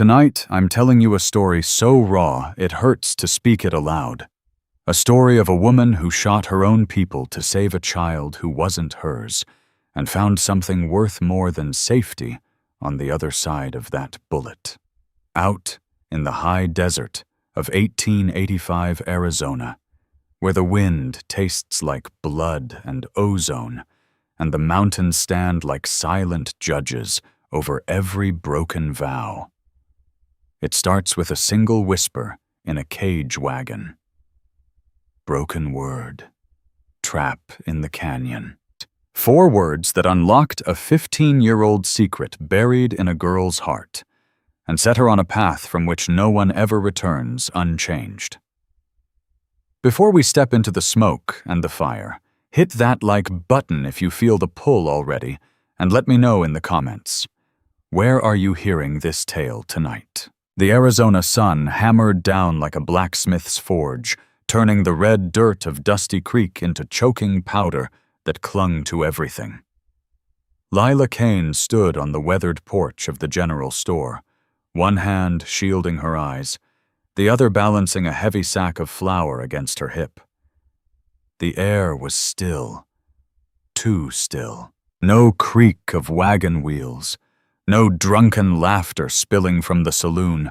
Tonight, I'm telling you a story so raw it hurts to speak it aloud. A story of a woman who shot her own people to save a child who wasn't hers, and found something worth more than safety on the other side of that bullet. Out in the high desert of 1885 Arizona, where the wind tastes like blood and ozone, and the mountains stand like silent judges over every broken vow. It starts with a single whisper in a cage wagon. Broken word. Trap in the canyon. 4 words that unlocked a 15-year-old secret buried in a girl's heart and set her on a path from which no one ever returns unchanged. Before we step into the smoke and the fire, hit that like button if you feel the pull already, and let me know in the comments. Where are you hearing this tale tonight? The Arizona sun hammered down like a blacksmith's forge, turning the red dirt of Dusty Creek into choking powder that clung to everything. Lila Kane stood on the weathered porch of the general store, one hand shielding her eyes, the other balancing a heavy sack of flour against her hip. The air was still, too still. No creak of wagon wheels, no drunken laughter spilling from the saloon,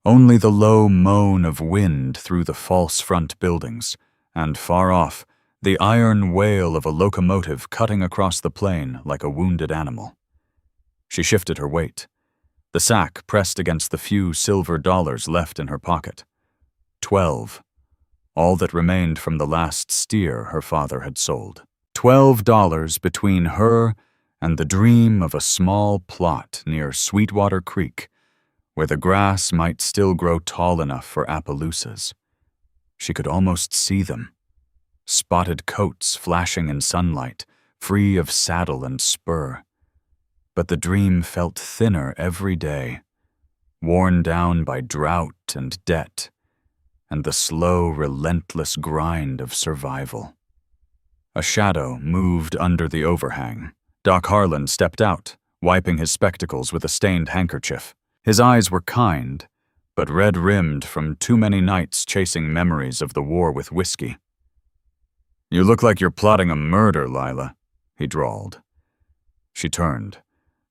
only the low moan of wind through the false front buildings, and far off, the iron wail of a locomotive cutting across the plain like a wounded animal. She shifted her weight. The sack pressed against the few silver dollars left in her pocket. 12. All that remained from the last steer her father had sold. $12 between her and the dream of a small plot near Sweetwater Creek, where the grass might still grow tall enough for Appaloosas. She could almost see them. Spotted coats flashing in sunlight, free of saddle and spur. But the dream felt thinner every day, worn down by drought and debt, and the slow, relentless grind of survival. A shadow moved under the overhang. Doc Harlan stepped out, wiping his spectacles with a stained handkerchief. His eyes were kind, but red-rimmed from too many nights chasing memories of the war with whiskey. "You look like you're plotting a murder, Lila," he drawled. She turned,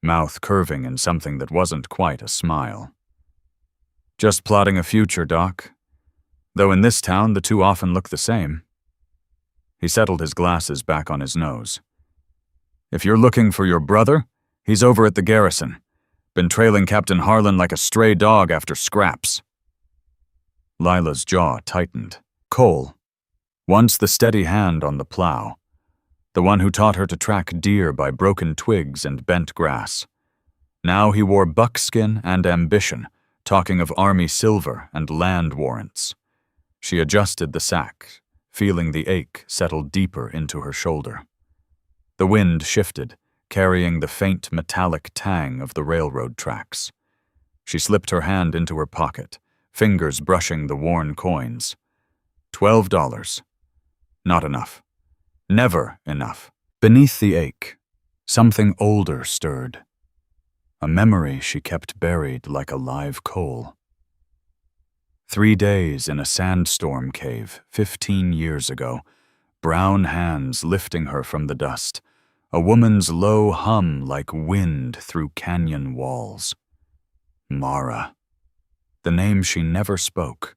mouth curving in something that wasn't quite a smile. "Just plotting a future, Doc. Though in this town the two often look the same." He settled his glasses back on his nose. "If you're looking for your brother, he's over at the garrison. Been trailing Captain Harlan like a stray dog after scraps." Lila's jaw tightened. Cole. Once the steady hand on the plow. The one who taught her to track deer by broken twigs and bent grass. Now he wore buckskin and ambition, talking of army silver and land warrants. She adjusted the sack, feeling the ache settle deeper into her shoulder. The wind shifted, carrying the faint metallic tang of the railroad tracks. She slipped her hand into her pocket, fingers brushing the worn coins. $12. Not enough. Never enough. Beneath the ache, something older stirred. A memory she kept buried like a live coal. 3 days in a sandstorm cave 15 years ago, brown hands lifting her from the dust, a woman's low hum like wind through canyon walls. Mara. The name she never spoke.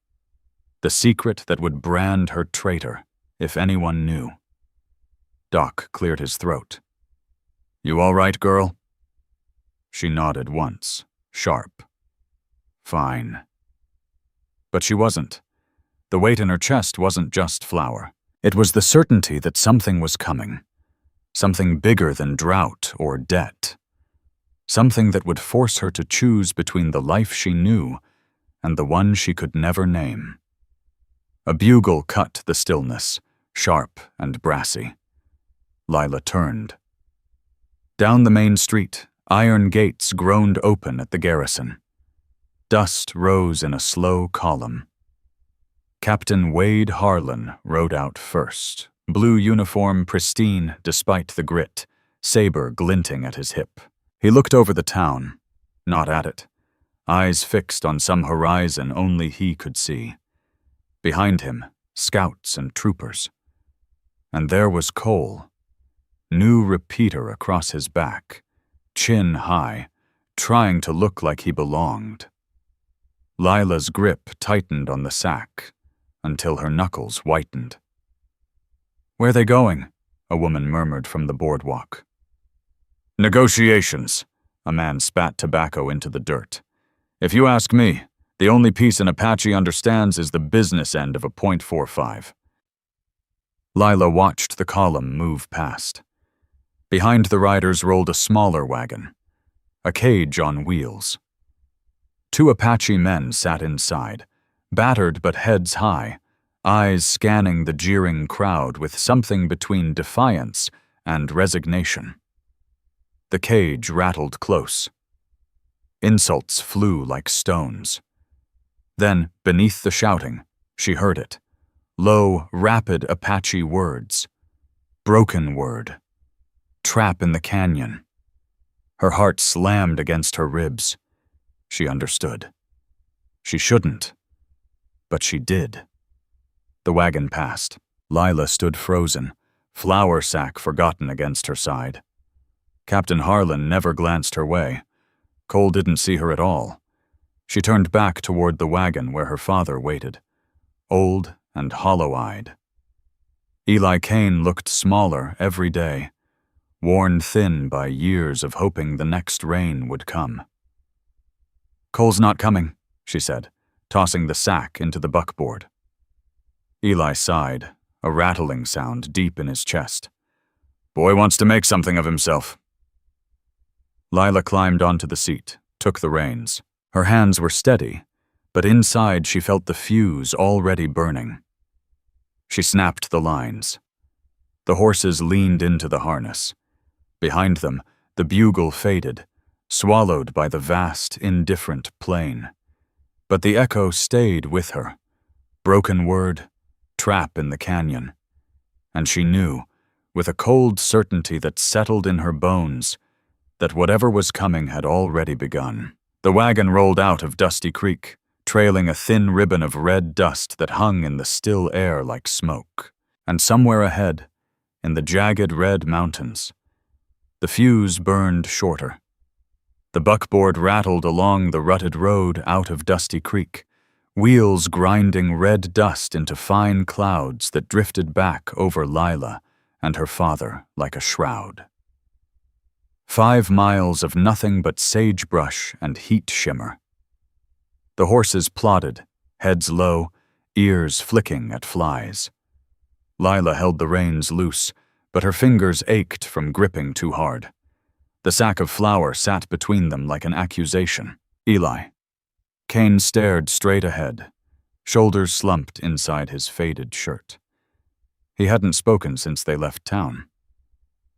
The secret that would brand her traitor, if anyone knew. Doc cleared his throat. "You all right, girl?" She nodded once, sharp. "Fine." But she wasn't. The weight in her chest wasn't just flour. It was the certainty that something was coming. Something bigger than drought or debt. Something that would force her to choose between the life she knew and the one she could never name. A bugle cut the stillness, sharp and brassy. Lila turned. Down the main street, iron gates groaned open at the garrison. Dust rose in a slow column. Captain Wade Harlan rode out first, blue uniform pristine despite the grit, saber glinting at his hip. He looked over the town, not at it. eyes fixed on some horizon only he could see. Behind him, scouts and troopers. And there was Cole, new repeater across his back, chin high, trying to look like he belonged. Lila's grip tightened on the sack until her knuckles whitened. "Where they going?" a woman murmured from the boardwalk. "Negotiations," a man spat tobacco into the dirt. "If you ask me, the only piece an Apache understands is the business end of a .45. Lila watched the column move past. Behind the riders rolled a smaller wagon, a cage on wheels. 2 Apache men sat inside, battered but heads high, eyes scanning the jeering crowd with something between defiance and resignation. The cage rattled close. Insults flew like stones. Then, beneath the shouting, she heard it. Low, rapid Apache words. Broken word. Trap in the canyon. Her heart slammed against her ribs. She understood. She shouldn't, but she did. The wagon passed. Lila stood frozen, flour sack forgotten against her side. Captain Harlan never glanced her way. Cole didn't see her at all. She turned back toward the wagon where her father waited, old and hollow-eyed. Lila Kane looked smaller every day, worn thin by years of hoping the next rain would come. "Cole's not coming," she said, tossing the sack into the buckboard. Eli sighed, a rattling sound deep in his chest. "Boy wants to make something of himself." Lila climbed onto the seat, took the reins. Her hands were steady, but inside she felt the fuse already burning. She snapped the lines. The horses leaned into the harness. Behind them, the bugle faded, swallowed by the vast, indifferent plain. But the echo stayed with her. Broken word, trap in the canyon. And she knew, with a cold certainty that settled in her bones, that whatever was coming had already begun. The wagon rolled out of Dusty Creek, trailing a thin ribbon of red dust that hung in the still air like smoke. And somewhere ahead, in the jagged red mountains, the fuse burned shorter. The buckboard rattled along the rutted road out of Dusty Creek, wheels grinding red dust into fine clouds that drifted back over Lila and her father like a shroud. 5 miles of nothing but sagebrush and heat shimmer. The horses plodded, heads low, ears flicking at flies. Lila held the reins loose, but her fingers ached from gripping too hard. The sack of flour sat between them like an accusation. "Eli." Kane stared straight ahead, shoulders slumped inside his faded shirt. He hadn't spoken since they left town.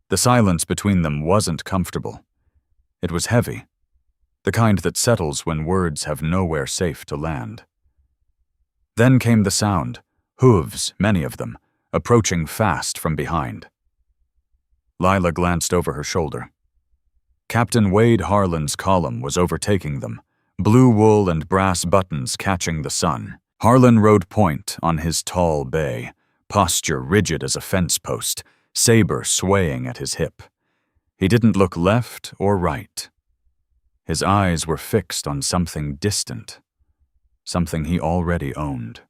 The silence between them wasn't comfortable. It was heavy, the kind that settles when words have nowhere safe to land. Then came the sound, hooves, many of them, approaching fast from behind. Lila glanced over her shoulder. Captain Wade Harlan's column was overtaking them, blue wool and brass buttons catching the sun. Harlan rode point on his tall bay, posture rigid as a fence post, saber swaying at his hip. He didn't look left or right. His eyes were fixed on something distant, something he already owned.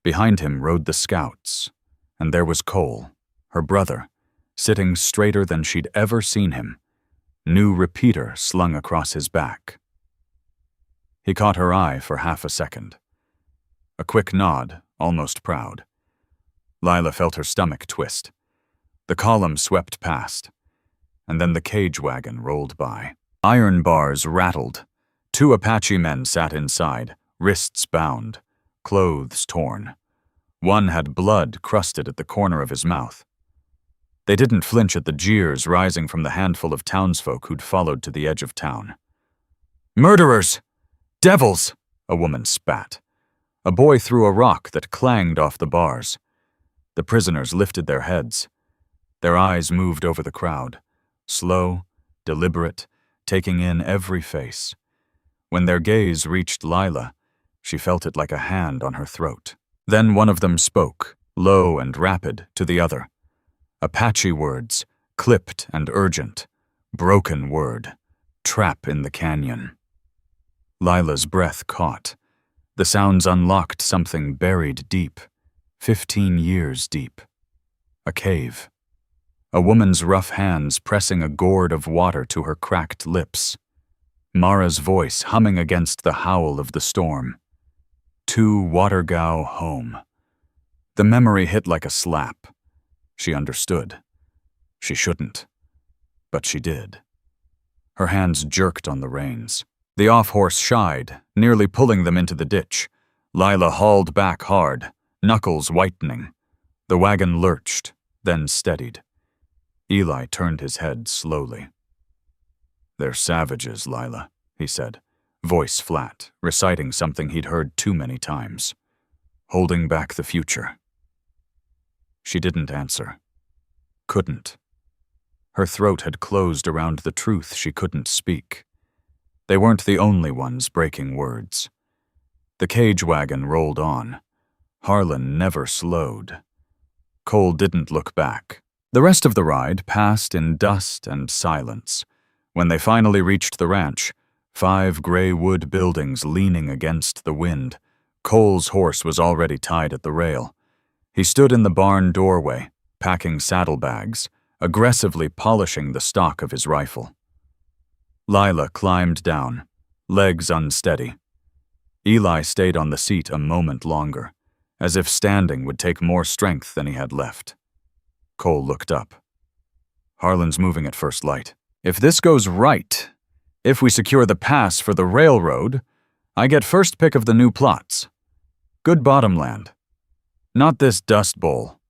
Behind him rode the scouts, and there was Cole, her brother, sitting straighter than she'd ever seen him, new repeater slung across his back. He caught her eye for half a second. A quick nod, almost proud. Lila felt her stomach twist. The column swept past, and then the cage wagon rolled by. Iron bars rattled. 2 Apache men sat inside, wrists bound, clothes torn. One had blood crusted at the corner of his mouth. They didn't flinch at the jeers rising from the handful of townsfolk who'd followed to the edge of town. "Murderers! Devils!" a woman spat. A boy threw a rock that clanged off the bars. The prisoners lifted their heads. Their eyes moved over the crowd, slow, deliberate, taking in every face. When their gaze reached Lila, she felt it like a hand on her throat. Then one of them spoke, low and rapid, to the other. Apache words, clipped and urgent. Broken word. Trap in the canyon. Lila's breath caught. The sounds unlocked something buried deep, 15 years deep. A cave. A woman's rough hands pressing a gourd of water to her cracked lips. Mara's voice humming against the howl of the storm. To Watergao home. The memory hit like a slap. She understood. She shouldn't. But she did. Her hands jerked on the reins. The off-horse shied, nearly pulling them into the ditch. Lila hauled back hard, knuckles whitening. The wagon lurched, then steadied. Eli turned his head slowly. "They're savages, Lila," he said, voice flat, reciting something he'd heard too many times. "Holding back the future." She didn't answer. Couldn't. Her throat had closed around the truth she couldn't speak. They weren't the only ones breaking words. The cage wagon rolled on. Harlan never slowed. Cole didn't look back. The rest of the ride passed in dust and silence. When they finally reached the ranch, 5 gray wood buildings leaning against the wind, Cole's horse was already tied at the rail. He stood in the barn doorway, packing saddlebags, aggressively polishing the stock of his rifle. Lila climbed down, legs unsteady. Eli stayed on the seat a moment longer, as if standing would take more strength than he had left. Cole looked up. "Harlan's moving at first light. If this goes right, if we secure the pass for the railroad, I get first pick of the new plots. Good bottomland. Not this dust bowl."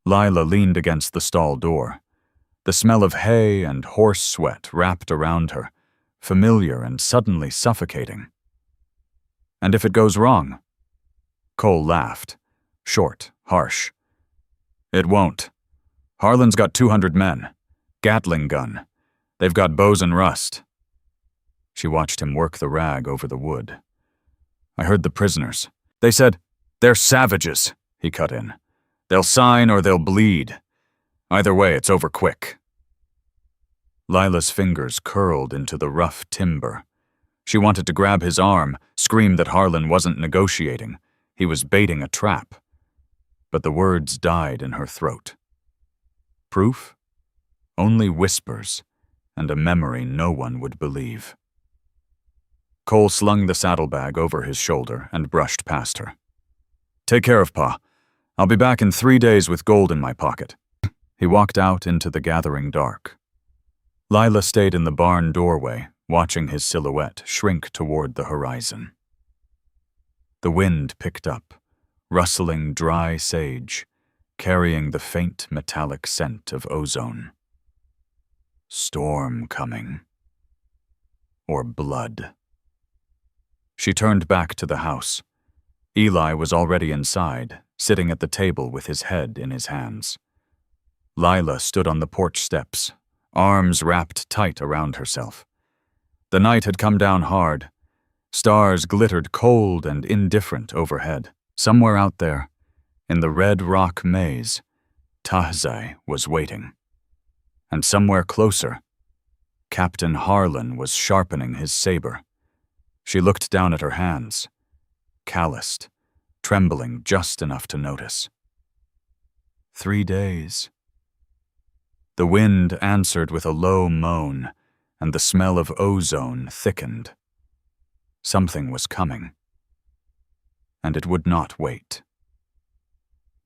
Lila leaned against the stall door. The smell of hay and horse sweat wrapped around her, familiar and suddenly suffocating. "And if it goes wrong?" Cole laughed, short, harsh. "It won't. Harlan's got 200 men. Gatling gun. They've got bows and rust." She watched him work the rag over the wood. "I heard the prisoners. They said, 'They're savages,'" he cut in. "They'll sign or they'll bleed. Either way, it's over quick." Lila's fingers curled into the rough timber. She wanted to grab his arm, scream that Harlan wasn't negotiating. He was baiting a trap. But the words died in her throat. Proof? Only whispers, and a memory no one would believe. Cole slung the saddlebag over his shoulder and brushed past her. "Take care of Pa. I'll be back in 3 days with gold in my pocket." He walked out into the gathering dark. Lila stayed in the barn doorway, watching his silhouette shrink toward the horizon. The wind picked up, rustling dry sage, carrying the faint metallic scent of ozone. Storm coming. Or blood. She turned back to the house. Eli was already inside, sitting at the table with his head in his hands. Lila stood on the porch steps, arms wrapped tight around herself. The night had come down hard. Stars glittered cold and indifferent overhead. Somewhere out there, in the red rock maze, Tahzay was waiting. And somewhere closer, Captain Harlan was sharpening his saber. She looked down at her hands, calloused, trembling just enough to notice. 3 days. The wind answered with a low moan, and the smell of ozone thickened. Something was coming. And it would not wait.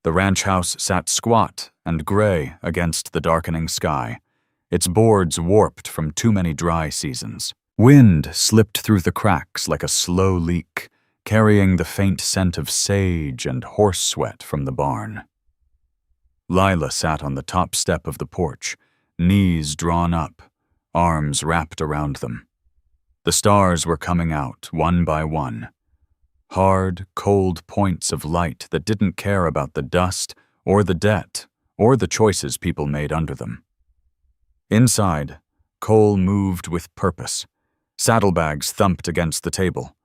The ranch house sat squat and gray against the darkening sky, its boards warped from too many dry seasons. Wind slipped through the cracks like a slow leak, carrying the faint scent of sage and horse sweat from the barn. Lila sat on the top step of the porch, knees drawn up, arms wrapped around them. The stars were coming out, one by one. Hard, cold points of light that didn't care about the dust, or the debt, or the choices people made under them. Inside, Cole moved with purpose, Saddlebags thumped against the table.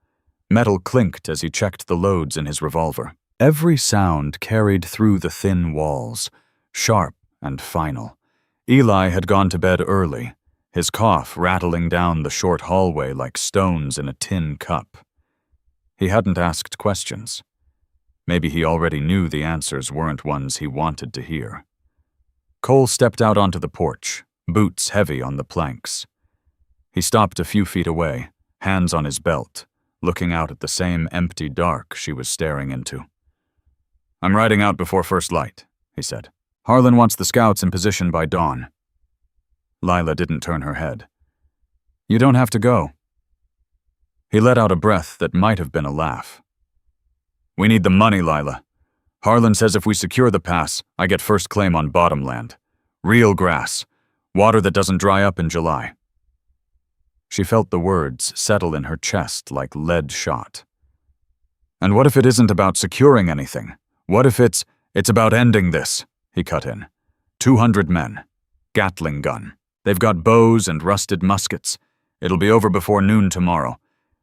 Metal clinked as he checked the loads in his revolver. Every sound carried through the thin walls, sharp and final. Eli had gone to bed early, his cough rattling down the short hallway like stones in a tin cup. He hadn't asked questions. Maybe he already knew the answers weren't ones he wanted to hear. Cole stepped out onto the porch, boots heavy on the planks. He stopped a few feet away, hands on his belt, looking out at the same empty dark she was staring into. "I'm riding out before first light," he said. "Harlan wants the scouts in position by dawn." Lila didn't turn her head. "You don't have to go." He let out a breath that might have been a laugh. "We need the money, Lila. Harlan says if we secure the pass, I get first claim on bottomland. Real grass. Water that doesn't dry up in July." She felt the words settle in her chest like lead shot. "And what if it isn't about securing anything? What if it's about ending this?" He cut in. 200 men. Gatling gun. They've got bows and rusted muskets. It'll be over before noon tomorrow.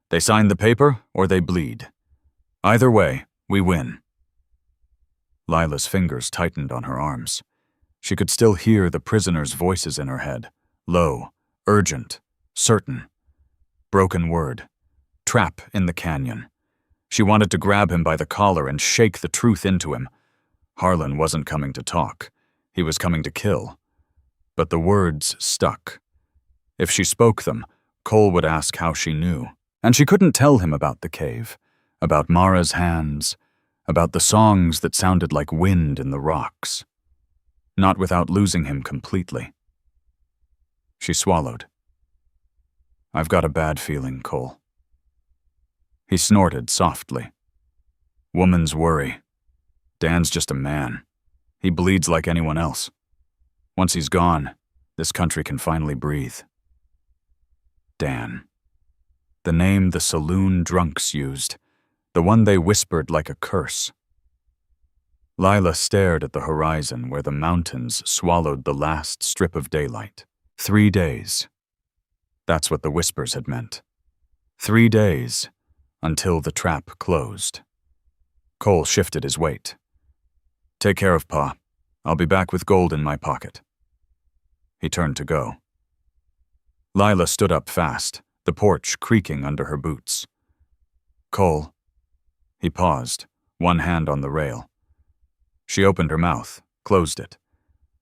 They sign the paper or they bleed. Either way, we win." Lila's fingers tightened on her arms. She could still hear the prisoners' voices in her head, low, urgent, certain. Broken word. Trap in the canyon. She wanted to grab him by the collar and shake the truth into him. Harlan wasn't coming to talk. He was coming to kill. But the words stuck. If she spoke them, Cole would ask how she knew. And she couldn't tell him about the cave, about Mara's hands, about the songs that sounded like wind in the rocks. Not without losing him completely. She swallowed. "I've got a bad feeling, Cole." He snorted softly. "Woman's worry. Dan's just a man. He bleeds like anyone else. Once he's gone, this country can finally breathe." Dan. The name the saloon drunks used. The one they whispered like a curse. Lila stared at the horizon where the mountains swallowed the last strip of daylight. 3 days. That's what the whispers had meant. 3 days, until the trap closed. Cole shifted his weight. "Take care of Pa. I'll be back with gold in my pocket." He turned to go. Lila stood up fast, the porch creaking under her boots. "Cole." He paused, one hand on the rail. She opened her mouth, closed it.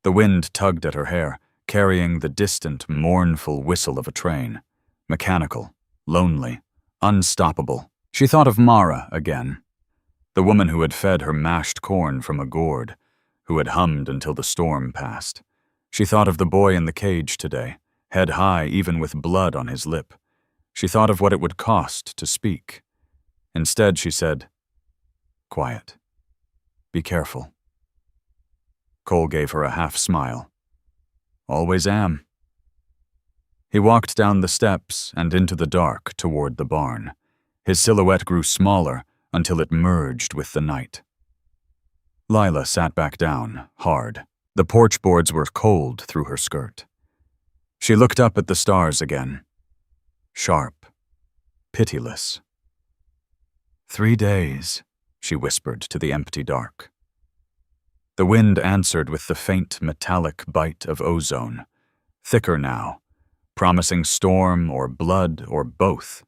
The wind tugged at her hair, carrying the distant, mournful whistle of a train. Mechanical, lonely, unstoppable. She thought of Mara again. The woman who had fed her mashed corn from a gourd, who had hummed until the storm passed. She thought of the boy in the cage today, head high even with blood on his lip. She thought of what it would cost to speak. Instead, she said, "Quiet. Be careful." Cole gave her a half-smile. "Always am." He walked down the steps and into the dark toward the barn. His silhouette grew smaller until it merged with the night. Lila sat back down, hard. The porch boards were cold through her skirt. She looked up at the stars again. Sharp. Pitiless. 3 days, she whispered to the empty dark. The wind answered with the faint metallic bite of ozone, thicker now, promising storm or blood or both.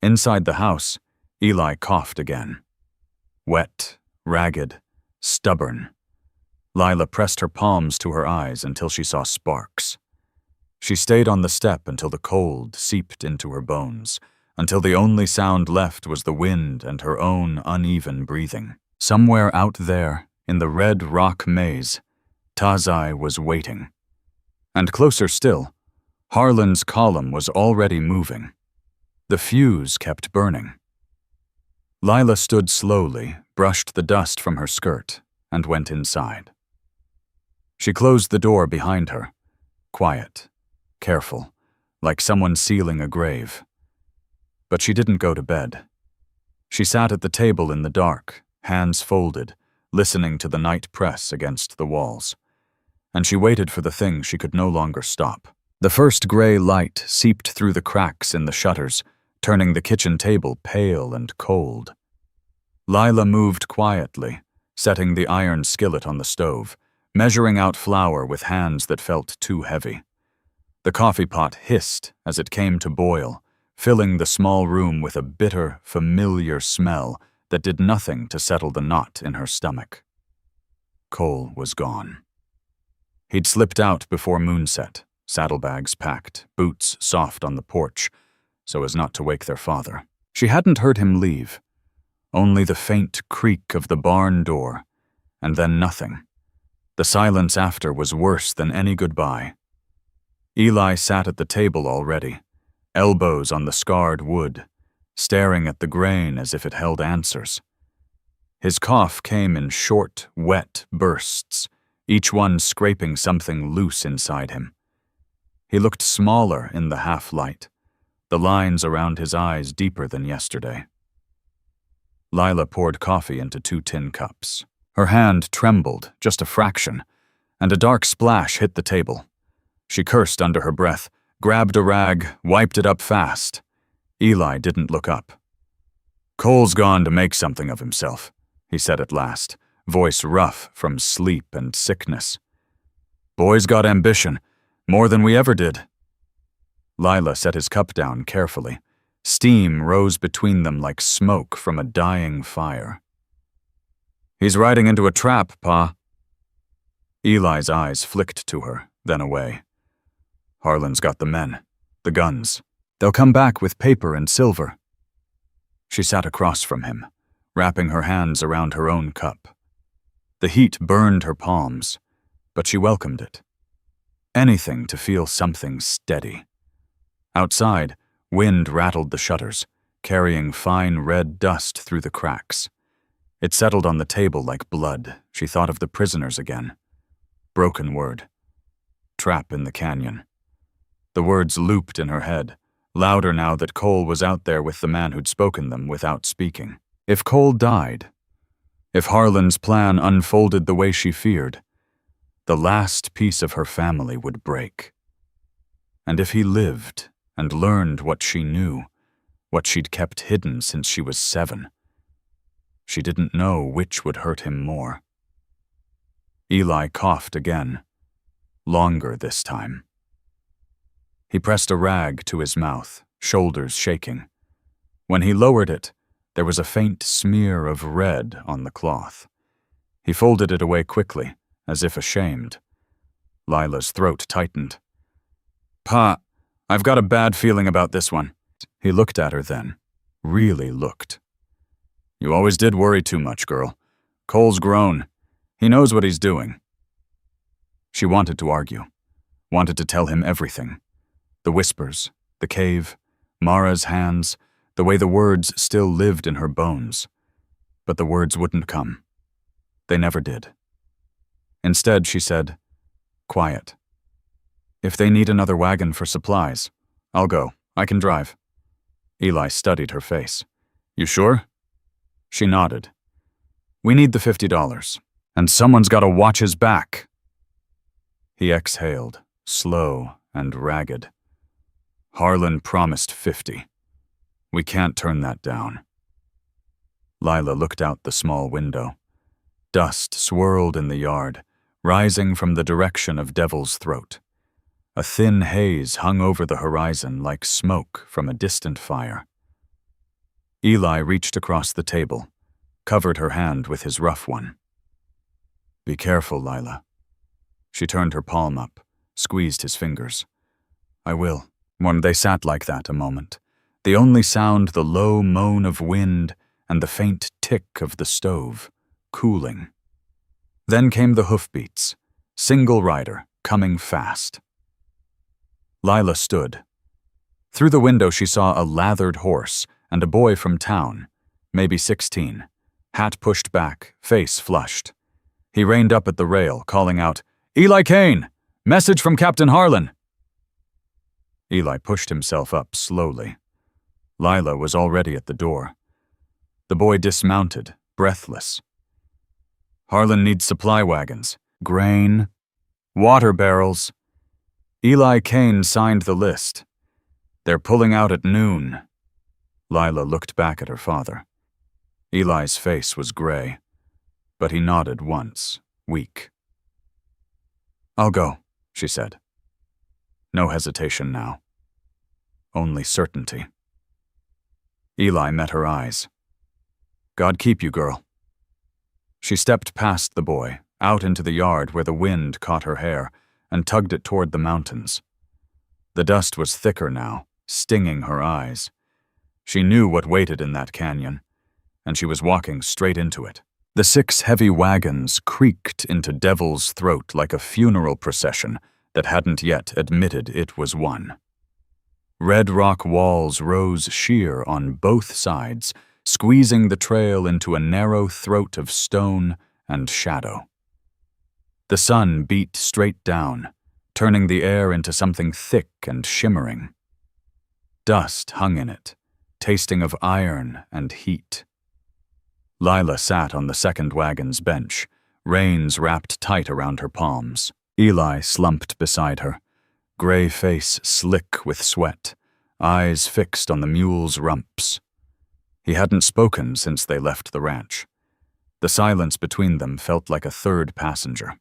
Inside the house, Eli coughed again. Wet, ragged, stubborn. Lila pressed her palms to her eyes until she saw sparks. She stayed on the step until the cold seeped into her bones, until the only sound left was the wind and her own uneven breathing. Somewhere out there, in the red rock maze, Tahzay was waiting. And closer still, Harlan's column was already moving. The fuse kept burning. Lila stood slowly, brushed the dust from her skirt, and went inside. She closed the door behind her, quiet, careful, like someone sealing a grave. But she didn't go to bed. She sat at the table in the dark, hands folded, listening to the night press against the walls. And she waited for the thing she could no longer stop. The first gray light seeped through the cracks in the shutters, turning the kitchen table pale and cold. Lila moved quietly, setting the iron skillet on the stove, measuring out flour with hands that felt too heavy. The coffee pot hissed as it came to boil, filling the small room with a bitter, familiar smell that did nothing to settle the knot in her stomach. Cole was gone. He'd slipped out before moonset, saddlebags packed, boots soft on the porch, so as not to wake their father. She hadn't heard him leave. Only the faint creak of the barn door, and then nothing. The silence after was worse than any goodbye. Eli sat at the table already, elbows on the scarred wood, staring at the grain as if it held answers. His cough came in short, wet bursts, each one scraping something loose inside him. He looked smaller in the half-light, the lines around his eyes deeper than yesterday. Lila poured coffee into 2 tin cups. Her hand trembled, just a fraction, and a dark splash hit the table. She cursed under her breath, grabbed a rag, wiped it up fast. Eli didn't look up. "Cole's gone to make something of himself," he said at last, voice rough from sleep and sickness. "Boy's got ambition, more than we ever did." Lila set his cup down carefully. Steam rose between them like smoke from a dying fire. "He's riding into a trap, Pa." Eli's eyes flicked to her, then away. "Harlan's got the men, the guns. They'll come back with paper and silver." She sat across from him, wrapping her hands around her own cup. The heat burned her palms, but she welcomed it. Anything to feel something steady. Outside, wind rattled the shutters, carrying fine red dust through the cracks. It settled on the table like blood. She thought of the prisoners again. Broken word. Trap in the canyon. The words looped in her head, louder now that Cole was out there with the man who'd spoken them without speaking. If Cole died, if Harlan's plan unfolded the way she feared, the last piece of her family would break. And if he lived and learned what she knew, what she'd kept hidden since she was 7, she didn't know which would hurt him more. Eli coughed again, longer this time. He pressed a rag to his mouth, shoulders shaking. When he lowered it, there was a faint smear of red on the cloth. He folded it away quickly, as if ashamed. Lila's throat tightened. "Pa, I've got a bad feeling about this one." He looked at her then, really looked. "You always did worry too much, girl. Cole's grown. He knows what he's doing." She wanted to argue, wanted to tell him everything. The whispers, the cave, Mara's hands, the way the words still lived in her bones. But the words wouldn't come. They never did. Instead, she said, "Quiet. If they need another wagon for supplies, I'll go. I can drive." Eli studied her face. "You sure?" She nodded. "We need the $50, and someone's got to watch his back." He exhaled, slow and ragged. "Harlan promised 50. We can't turn that down." Lila looked out the small window. Dust swirled in the yard, rising from the direction of Devil's Throat. A thin haze hung over the horizon like smoke from a distant fire. Eli reached across the table, covered her hand with his rough one. "Be careful, Lila." She turned her palm up, squeezed his fingers. "I will." When they sat like that a moment, the only sound the low moan of wind and the faint tick of the stove, cooling. Then came the hoofbeats, single rider, coming fast. Lila stood. Through the window she saw a lathered horse and a boy from town, maybe 16, hat pushed back, face flushed. He reined up at the rail, calling out, "Eli Kane! Message from Captain Harlan!" Eli pushed himself up slowly. Lila was already at the door. The boy dismounted, breathless. "Harlan needs supply wagons, grain, water barrels." Lila Kane signed the list. They're pulling out at noon. Lila looked back at her father. Eli's face was gray, but he nodded once, weak. I'll go, she said. No hesitation now. Only certainty. Eli met her eyes. God keep you, girl. She stepped past the boy, out into the yard where the wind caught her hair, and tugged it toward the mountains. The dust was thicker now, stinging her eyes. She knew what waited in that canyon, and she was walking straight into it. The 6 heavy wagons creaked into Devil's Throat like a funeral procession that hadn't yet admitted it was one. Red rock walls rose sheer on both sides, squeezing the trail into a narrow throat of stone and shadow. The sun beat straight down, turning the air into something thick and shimmering. Dust hung in it, tasting of iron and heat. Lila sat on the second wagon's bench, reins wrapped tight around her palms. Eli slumped beside her, gray face slick with sweat, eyes fixed on the mule's rumps. He hadn't spoken since they left the ranch. The silence between them felt like a third passenger.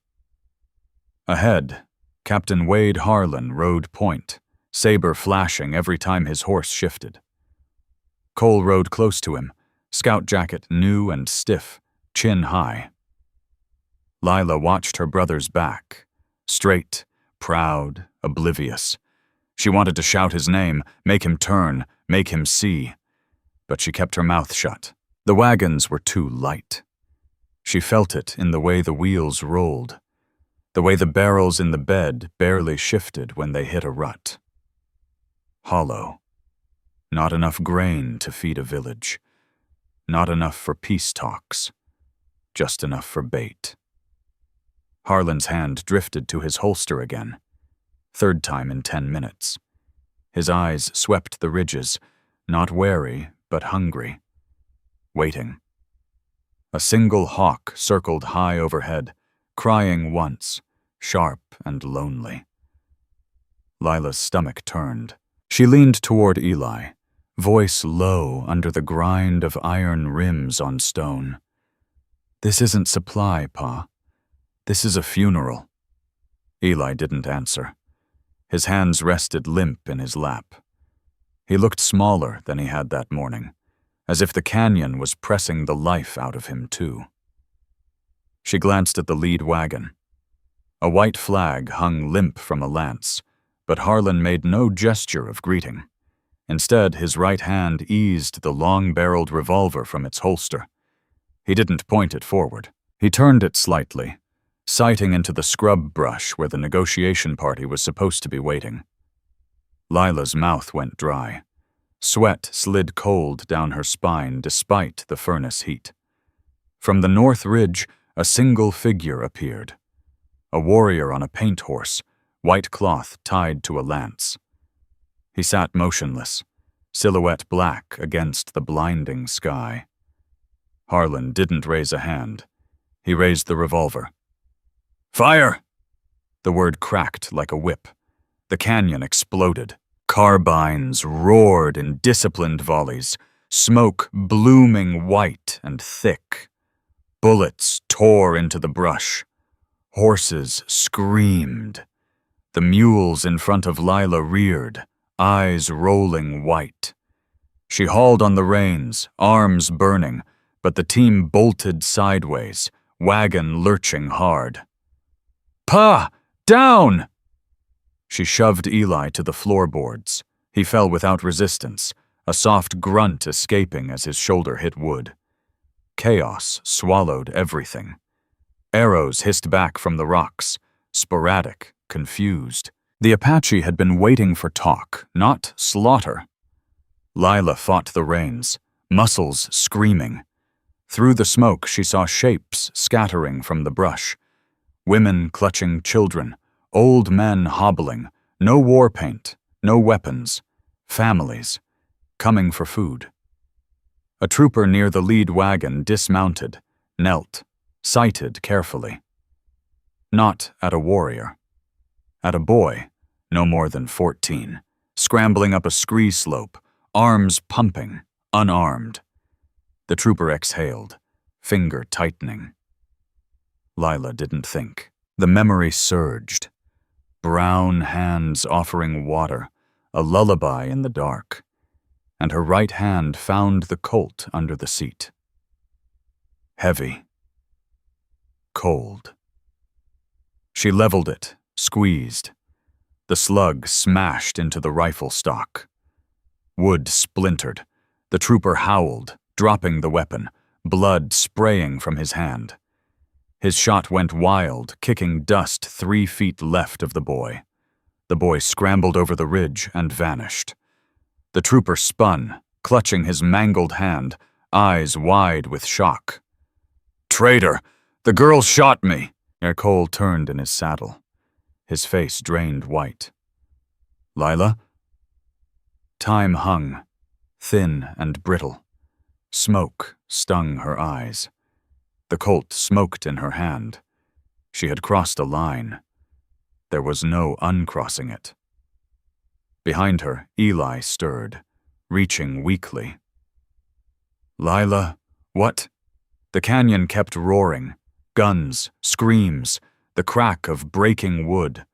Ahead, Captain Wade Harlan rode point, saber flashing every time his horse shifted. Cole rode close to him, scout jacket new and stiff, chin high. Lila watched her brother's back, straight, proud, oblivious. She wanted to shout his name, make him turn, make him see, but she kept her mouth shut. The wagons were too light. She felt it in the way the wheels rolled, the way the barrels in the bed barely shifted when they hit a rut. Hollow. Not enough grain to feed a village. Not enough for peace talks. Just enough for bait. Harlan's hand drifted to his holster again. Third time in 10 minutes. His eyes swept the ridges, not wary, but hungry. Waiting. A single hawk circled high overhead, crying once, sharp and lonely. Lila's stomach turned. She leaned toward Eli, voice low under the grind of iron rims on stone. This isn't supply, Pa. This is a funeral. Eli didn't answer. His hands rested limp in his lap. He looked smaller than he had that morning, as if the canyon was pressing the life out of him too. She glanced at the lead wagon. A white flag hung limp from a lance, but Harlan made no gesture of greeting. Instead, his right hand eased the long-barreled revolver from its holster. He didn't point it forward. He turned it slightly, sighting into the scrub brush where the negotiation party was supposed to be waiting. Lila's mouth went dry. Sweat slid cold down her spine despite the furnace heat. From the north ridge, a single figure appeared. A warrior on a paint horse, white cloth tied to a lance. He sat motionless, silhouette black against the blinding sky. Harlan didn't raise a hand. He raised the revolver. Fire! The word cracked like a whip. The canyon exploded. Carbines roared in disciplined volleys, smoke blooming white and thick. Bullets tore into the brush. Horses screamed. The mules in front of Lila reared, eyes rolling white. She hauled on the reins, arms burning, but the team bolted sideways, wagon lurching hard. Pa! Down! She shoved Eli to the floorboards. He fell without resistance, a soft grunt escaping as his shoulder hit wood. Chaos swallowed everything. Arrows hissed back from the rocks, sporadic, confused. The Apache had been waiting for talk, not slaughter. Lila fought the reins, muscles screaming. Through the smoke, she saw shapes scattering from the brush. Women clutching children, old men hobbling, no war paint, no weapons, families, coming for food. A trooper near the lead wagon dismounted, knelt, sighted carefully. Not at a warrior. At a boy, no more than 14, scrambling up a scree slope, arms pumping, unarmed. The trooper exhaled, finger tightening. Lila didn't think. The memory surged. Brown hands offering water, a lullaby in the dark, and her right hand found the Colt under the seat. Heavy. Cold. She leveled it, squeezed. The slug smashed into the rifle stock. Wood splintered. The trooper howled, dropping the weapon, blood spraying from his hand. His shot went wild, kicking dust 3 feet left of the boy. The boy scrambled over the ridge and vanished. The trooper spun, clutching his mangled hand, eyes wide with shock. "Traitor! The girl shot me!" Cole turned in his saddle, his face drained white. "Lila?" Time hung, thin and brittle. Smoke stung her eyes. The Colt smoked in her hand. She had crossed a line. There was no uncrossing it. Behind her, Eli stirred, reaching weakly. "Lila, what?" The canyon kept roaring. Guns, screams, the crack of breaking wood.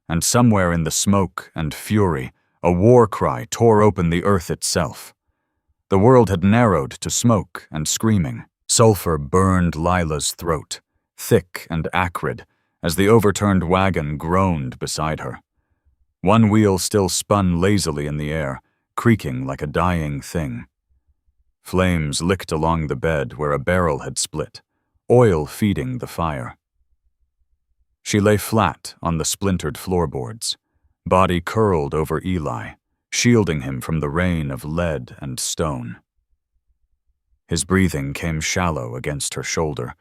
And somewhere in the smoke and fury, a war cry tore open the earth itself. The world had narrowed to smoke and screaming. Sulfur burned Lila's throat, thick and acrid, as the overturned wagon groaned beside her. One wheel still spun lazily in the air, creaking like a dying thing. Flames licked along the bed where a barrel had split, oil feeding the fire. She lay flat on the splintered floorboards, body curled over Eli, shielding him from the rain of lead and stone. His breathing came shallow against her shoulder,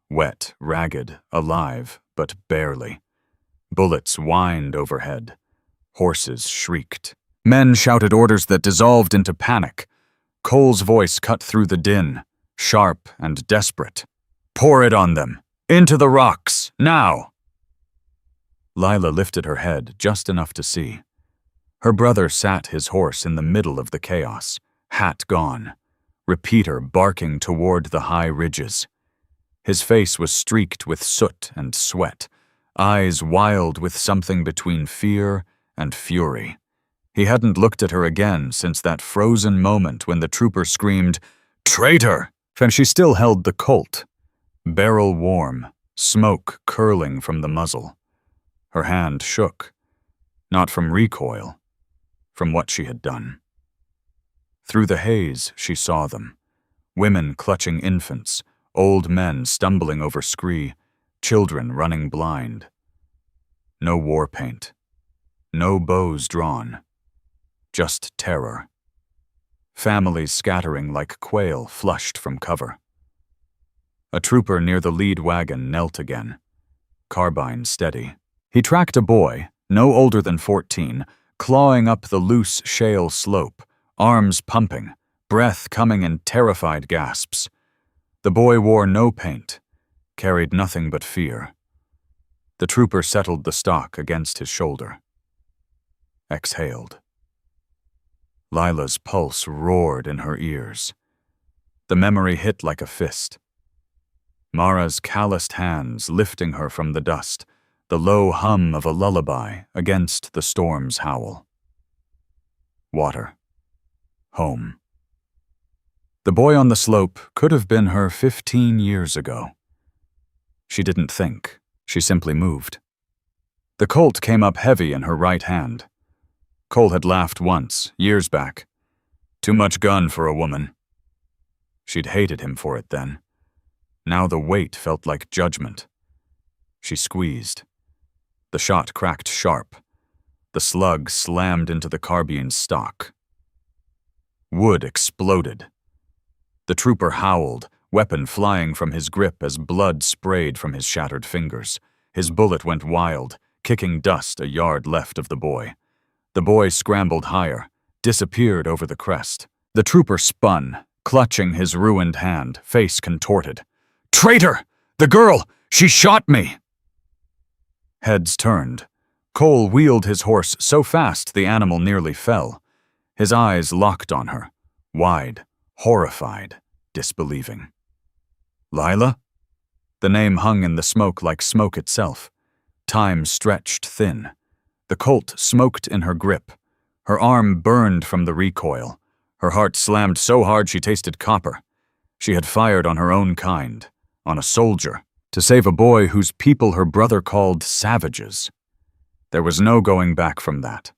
wet, ragged, alive, but barely. Bullets whined overhead. Horses shrieked. Men shouted orders that dissolved into panic. Cole's voice cut through the din, sharp and desperate. "Pour it on them! Into the rocks! Now!" Lila lifted her head just enough to see. Her brother sat his horse in the middle of the chaos, hat gone, repeater barking toward the high ridges. His face was streaked with soot and sweat, eyes wild with something between fear and fury. He hadn't looked at her again since that frozen moment when the trooper screamed, "Traitor!" And she still held the Colt, barrel warm, smoke curling from the muzzle. Her hand shook, not from recoil, from what she had done. Through the haze, she saw them, women clutching infants, old men stumbling over scree, children running blind. No war paint, no bows drawn, just terror. Families scattering like quail flushed from cover. A trooper near the lead wagon knelt again, carbine steady. He tracked a boy, no older than 14, clawing up the loose shale slope, arms pumping, breath coming in terrified gasps. The boy wore no paint, carried nothing but fear. The trooper settled the stock against his shoulder. Exhaled. Lila's pulse roared in her ears. The memory hit like a fist. Mara's calloused hands lifting her from the dust, the low hum of a lullaby against the storm's howl. Water. Home. The boy on the slope could have been her 15 years ago. She didn't think, she simply moved. The Colt came up heavy in her right hand. Cole had laughed once, years back. Too much gun for a woman. She'd hated him for it then. Now the weight felt like judgment. She squeezed. The shot cracked sharp. The slug slammed into the carbine's stock. Wood exploded. The trooper howled, weapon flying from his grip as blood sprayed from his shattered fingers. His bullet went wild, kicking dust a yard left of the boy. The boy scrambled higher, disappeared over the crest. The trooper spun, clutching his ruined hand, face contorted. "Traitor! The girl! She shot me!" Heads turned. Cole wheeled his horse so fast the animal nearly fell. His eyes locked on her, wide, horrified, disbelieving. Lila? The name hung in the smoke like smoke itself. Time stretched thin. The Colt smoked in her grip. Her arm burned from the recoil. Her heart slammed so hard she tasted copper. She had fired on her own kind, on a soldier, to save a boy whose people her brother called savages. There was no going back from that.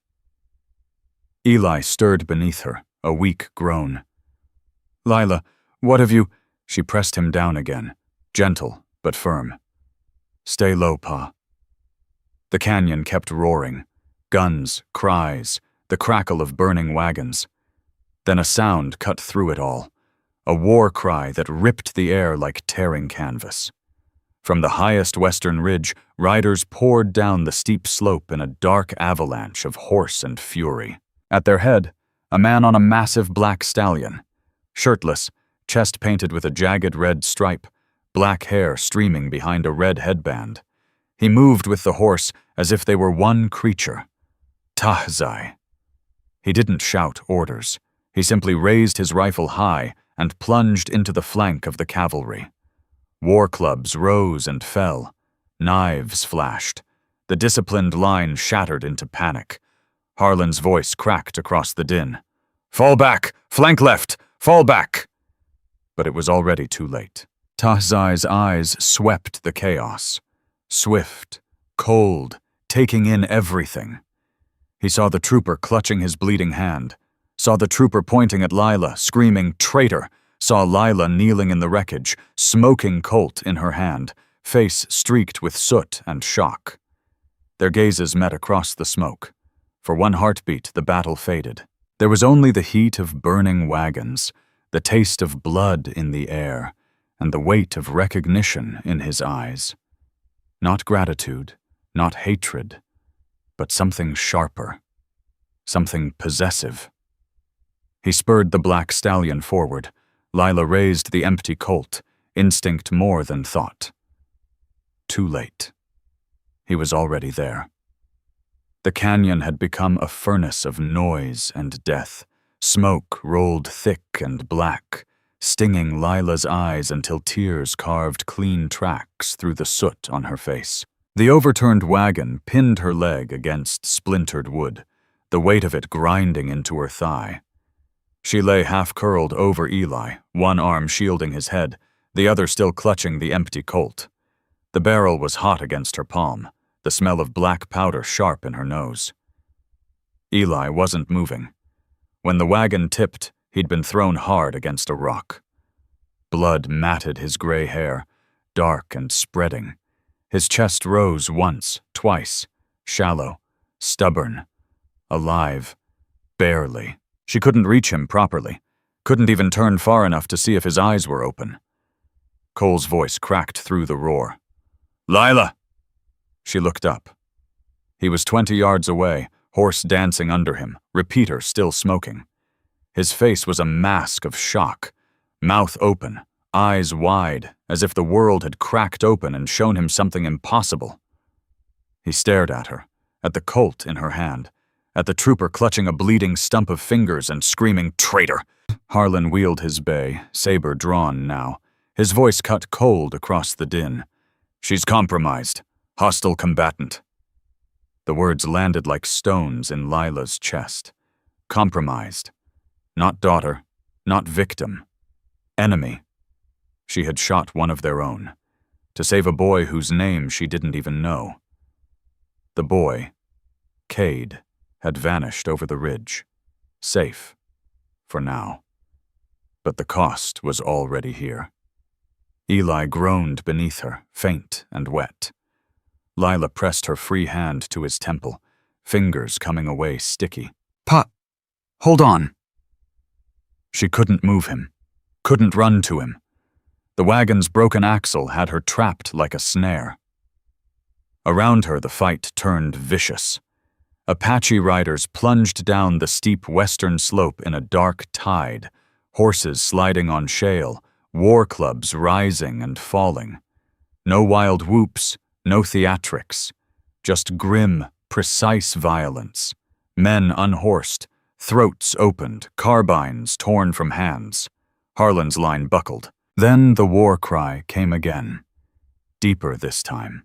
Eli stirred beneath her, a weak groan. Lila, what have you— She pressed him down again, gentle but firm. Stay low, Pa. The canyon kept roaring. Guns, cries, the crackle of burning wagons. Then a sound cut through it all, a war cry that ripped the air like tearing canvas. From the highest western ridge, riders poured down the steep slope in a dark avalanche of horse and fury. At their head, a man on a massive black stallion. Shirtless, chest painted with a jagged red stripe, black hair streaming behind a red headband. He moved with the horse as if they were one creature. Tahzay. He didn't shout orders. He simply raised his rifle high and plunged into the flank of the cavalry. War clubs rose and fell. Knives flashed. The disciplined line shattered into panic. Harlan's voice cracked across the din. Fall back! Flank left! Fall back! But it was already too late. Tahzay's eyes swept the chaos. Swift, cold, taking in everything. He saw the trooper clutching his bleeding hand, saw the trooper pointing at Lila, screaming, "Traitor!" Saw Lila kneeling in the wreckage, smoking Colt in her hand, face streaked with soot and shock. Their gazes met across the smoke. For one heartbeat, the battle faded. There was only the heat of burning wagons, the taste of blood in the air, and the weight of recognition in his eyes. Not gratitude, not hatred, but something sharper, something possessive. He spurred the black stallion forward. Lila raised the empty Colt, instinct more than thought. Too late. He was already there. The canyon had become a furnace of noise and death. Smoke rolled thick and black, stinging Lila's eyes until tears carved clean tracks through the soot on her face. The overturned wagon pinned her leg against splintered wood, the weight of it grinding into her thigh. She lay half-curled over Eli, one arm shielding his head, the other still clutching the empty Colt. The barrel was hot against her palm, the smell of black powder sharp in her nose. Eli wasn't moving. When the wagon tipped, he'd been thrown hard against a rock. Blood matted his gray hair, dark and spreading. His chest rose once, twice, shallow, stubborn, alive, barely. She couldn't reach him properly, couldn't even turn far enough to see if his eyes were open. Cole's voice cracked through the roar. Lila! She looked up. He was 20 yards away, horse dancing under him, repeater still smoking. His face was a mask of shock, mouth open, eyes wide, as if the world had cracked open and shown him something impossible. He stared at her, at the Colt in her hand, at the trooper clutching a bleeding stump of fingers and screaming, "Traitor!" Harlan wheeled his bay, saber drawn now. His voice cut cold across the din. She's compromised. Hostile combatant. The words landed like stones in Lila's chest. Compromised. Not daughter, not victim. Enemy. She had shot one of their own, to save a boy whose name she didn't even know. The boy, Cade, had vanished over the ridge, safe, for now. But the cost was already here. Eli groaned beneath her, faint and wet. Lila pressed her free hand to his temple, fingers coming away sticky. "Pa, hold on." She couldn't move him, couldn't run to him. The wagon's broken axle had her trapped like a snare. Around her, the fight turned vicious. Apache riders plunged down the steep western slope in a dark tide, horses sliding on shale, war clubs rising and falling. No wild whoops, no theatrics, just grim, precise violence. Men unhorsed, throats opened, carbines torn from hands. Harlan's line buckled. Then the war cry came again, deeper this time.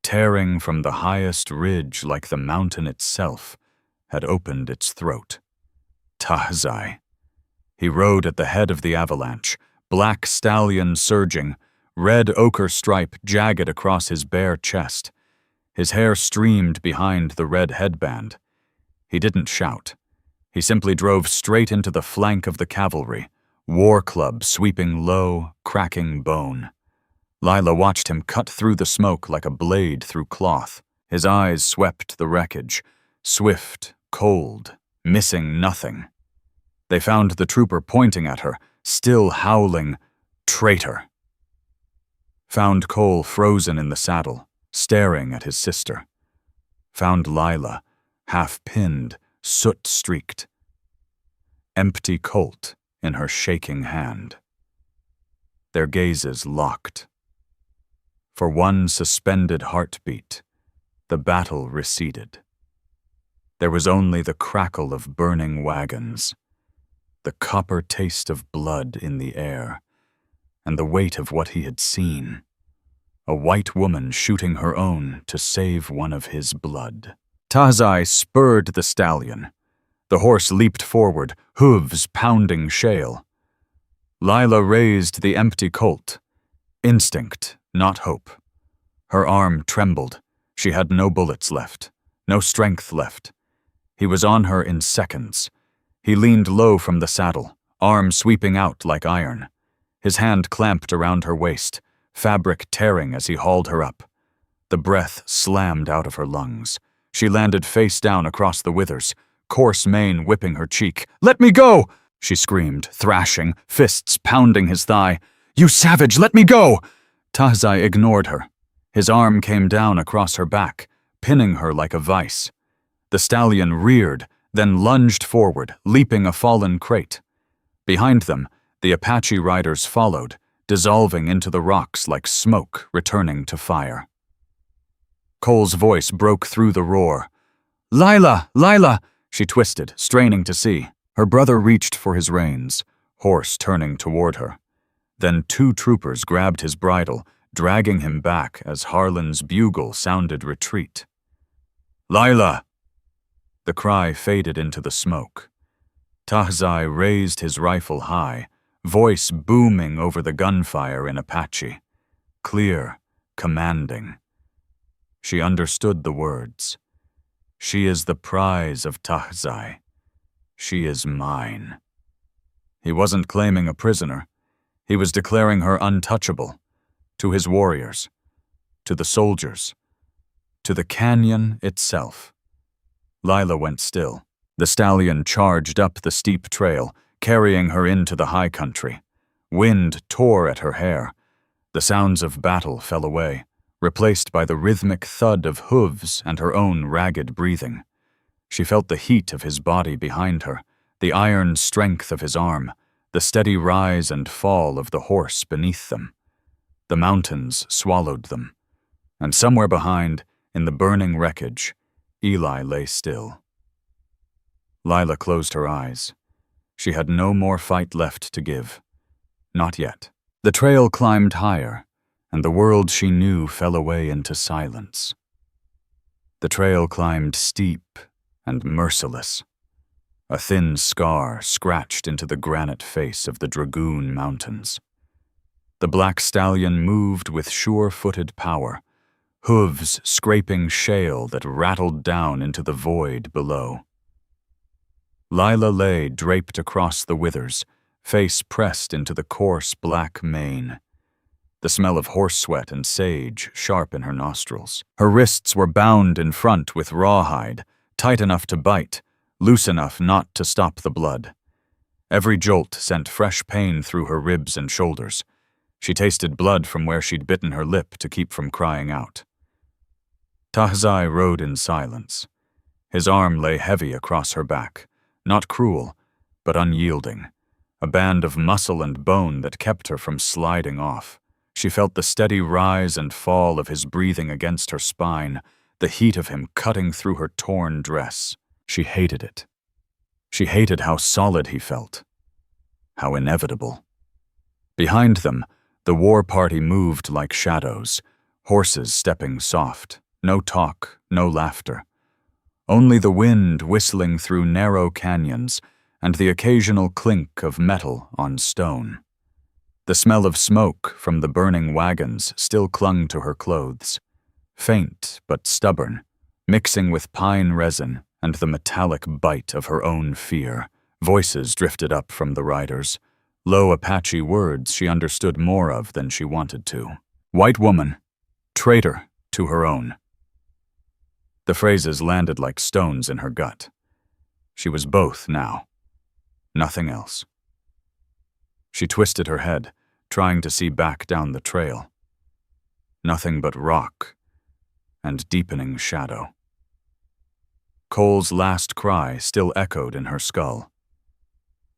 Tearing from the highest ridge like the mountain itself had opened its throat. Tahzay. He rode at the head of the avalanche, black stallion surging, red ochre stripe jagged across his bare chest. His hair streamed behind the red headband. He didn't shout. He simply drove straight into the flank of the cavalry, war club sweeping low, cracking bone. Lila watched him cut through the smoke like a blade through cloth. His eyes swept the wreckage, swift, cold, missing nothing. They found the trooper pointing at her, still howling, "Traitor!" Found Cole frozen in the saddle, staring at his sister. Found Lila, half-pinned, soot-streaked. Empty Colt in her shaking hand. Their gazes locked. For one suspended heartbeat, the battle receded. There was only the crackle of burning wagons, the copper taste of blood in the air, and the weight of what he had seen. A white woman shooting her own to save one of his blood. Tahzay spurred the stallion. The horse leaped forward, hooves pounding shale. Lila raised the empty Colt. Instinct, not hope. Her arm trembled. She had no bullets left, no strength left. He was on her in seconds. He leaned low from the saddle, arm sweeping out like iron. His hand clamped around her waist, fabric tearing as he hauled her up. The breath slammed out of her lungs. She landed face down across the withers, coarse mane whipping her cheek. "Let me go!" she screamed, thrashing, fists pounding his thigh. "You savage, let me go!" Tahzay ignored her. His arm came down across her back, pinning her like a vice. The stallion reared, then lunged forward, leaping a fallen crate. Behind them, the Apache riders followed, dissolving into the rocks like smoke returning to fire. Cole's voice broke through the roar. "Lila! Lila!" She twisted, straining to see. Her brother reached for his reins, horse turning toward her. Then two troopers grabbed his bridle, dragging him back as Harlan's bugle sounded retreat. "Lila!" The cry faded into the smoke. Tahzay raised his rifle high, voice booming over the gunfire in Apache. Clear, commanding. She understood the words. "She is the prize of Tahzay. She is mine." He wasn't claiming a prisoner. He was declaring her untouchable. To his warriors. To the soldiers. To the canyon itself. Lila went still. The stallion charged up the steep trail, carrying her into the high country. Wind tore at her hair. The sounds of battle fell away, replaced by the rhythmic thud of hooves and her own ragged breathing. She felt the heat of his body behind her, the iron strength of his arm, the steady rise and fall of the horse beneath them. The mountains swallowed them, and somewhere behind, in the burning wreckage, Eli lay still. Lila closed her eyes. She had no more fight left to give. Not yet. The trail climbed higher, and the world she knew fell away into silence. The trail climbed steep and merciless. A thin scar scratched into the granite face of the Dragoon Mountains. The black stallion moved with sure-footed power, hooves scraping shale that rattled down into the void below. Lila lay draped across the withers, face pressed into the coarse black mane. The smell of horse sweat and sage sharp in her nostrils. Her wrists were bound in front with rawhide, tight enough to bite, loose enough not to stop the blood. Every jolt sent fresh pain through her ribs and shoulders. She tasted blood from where she'd bitten her lip to keep from crying out. Tahzay rode in silence. His arm lay heavy across her back, not cruel, but unyielding, a band of muscle and bone that kept her from sliding off. She felt the steady rise and fall of his breathing against her spine, the heat of him cutting through her torn dress. She hated it. She hated how solid he felt, how inevitable. Behind them, the war party moved like shadows, horses stepping soft, no talk, no laughter. Only the wind whistling through narrow canyons and the occasional clink of metal on stone. The smell of smoke from the burning wagons still clung to her clothes, faint but stubborn, mixing with pine resin and the metallic bite of her own fear. Voices drifted up from the riders, low Apache words she understood more of than she wanted to. White woman, traitor to her own. The phrases landed like stones in her gut. She was both now. Nothing else. She twisted her head, trying to see back down the trail. Nothing but rock and deepening shadow. Cole's last cry still echoed in her skull.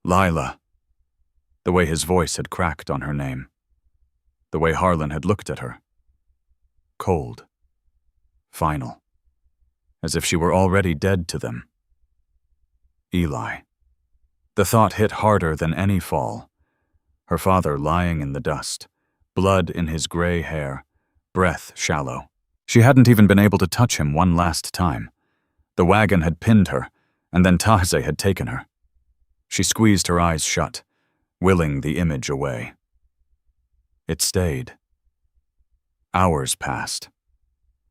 Lila. The way his voice had cracked on her name. The way Harlan had looked at her. Cold. Final. As if she were already dead to them. Eli. The thought hit harder than any fall. Her father lying in the dust, blood in his gray hair, breath shallow. She hadn't even been able to touch him one last time. The wagon had pinned her, and then Tahzay had taken her. She squeezed her eyes shut, willing the image away. It stayed. Hours passed.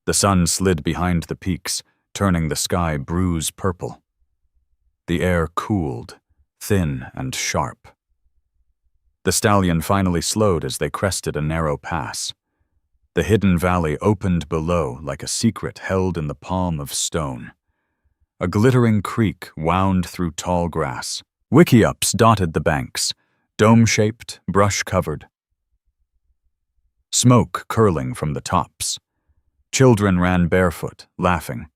The sun slid behind the peaks, turning the sky bruise purple. The air cooled, thin and sharp. The stallion finally slowed as they crested a narrow pass. The hidden valley opened below like a secret held in the palm of stone. A glittering creek wound through tall grass. Wickiups dotted the banks, dome-shaped, brush-covered. Smoke curling from the tops. Children ran barefoot, laughing.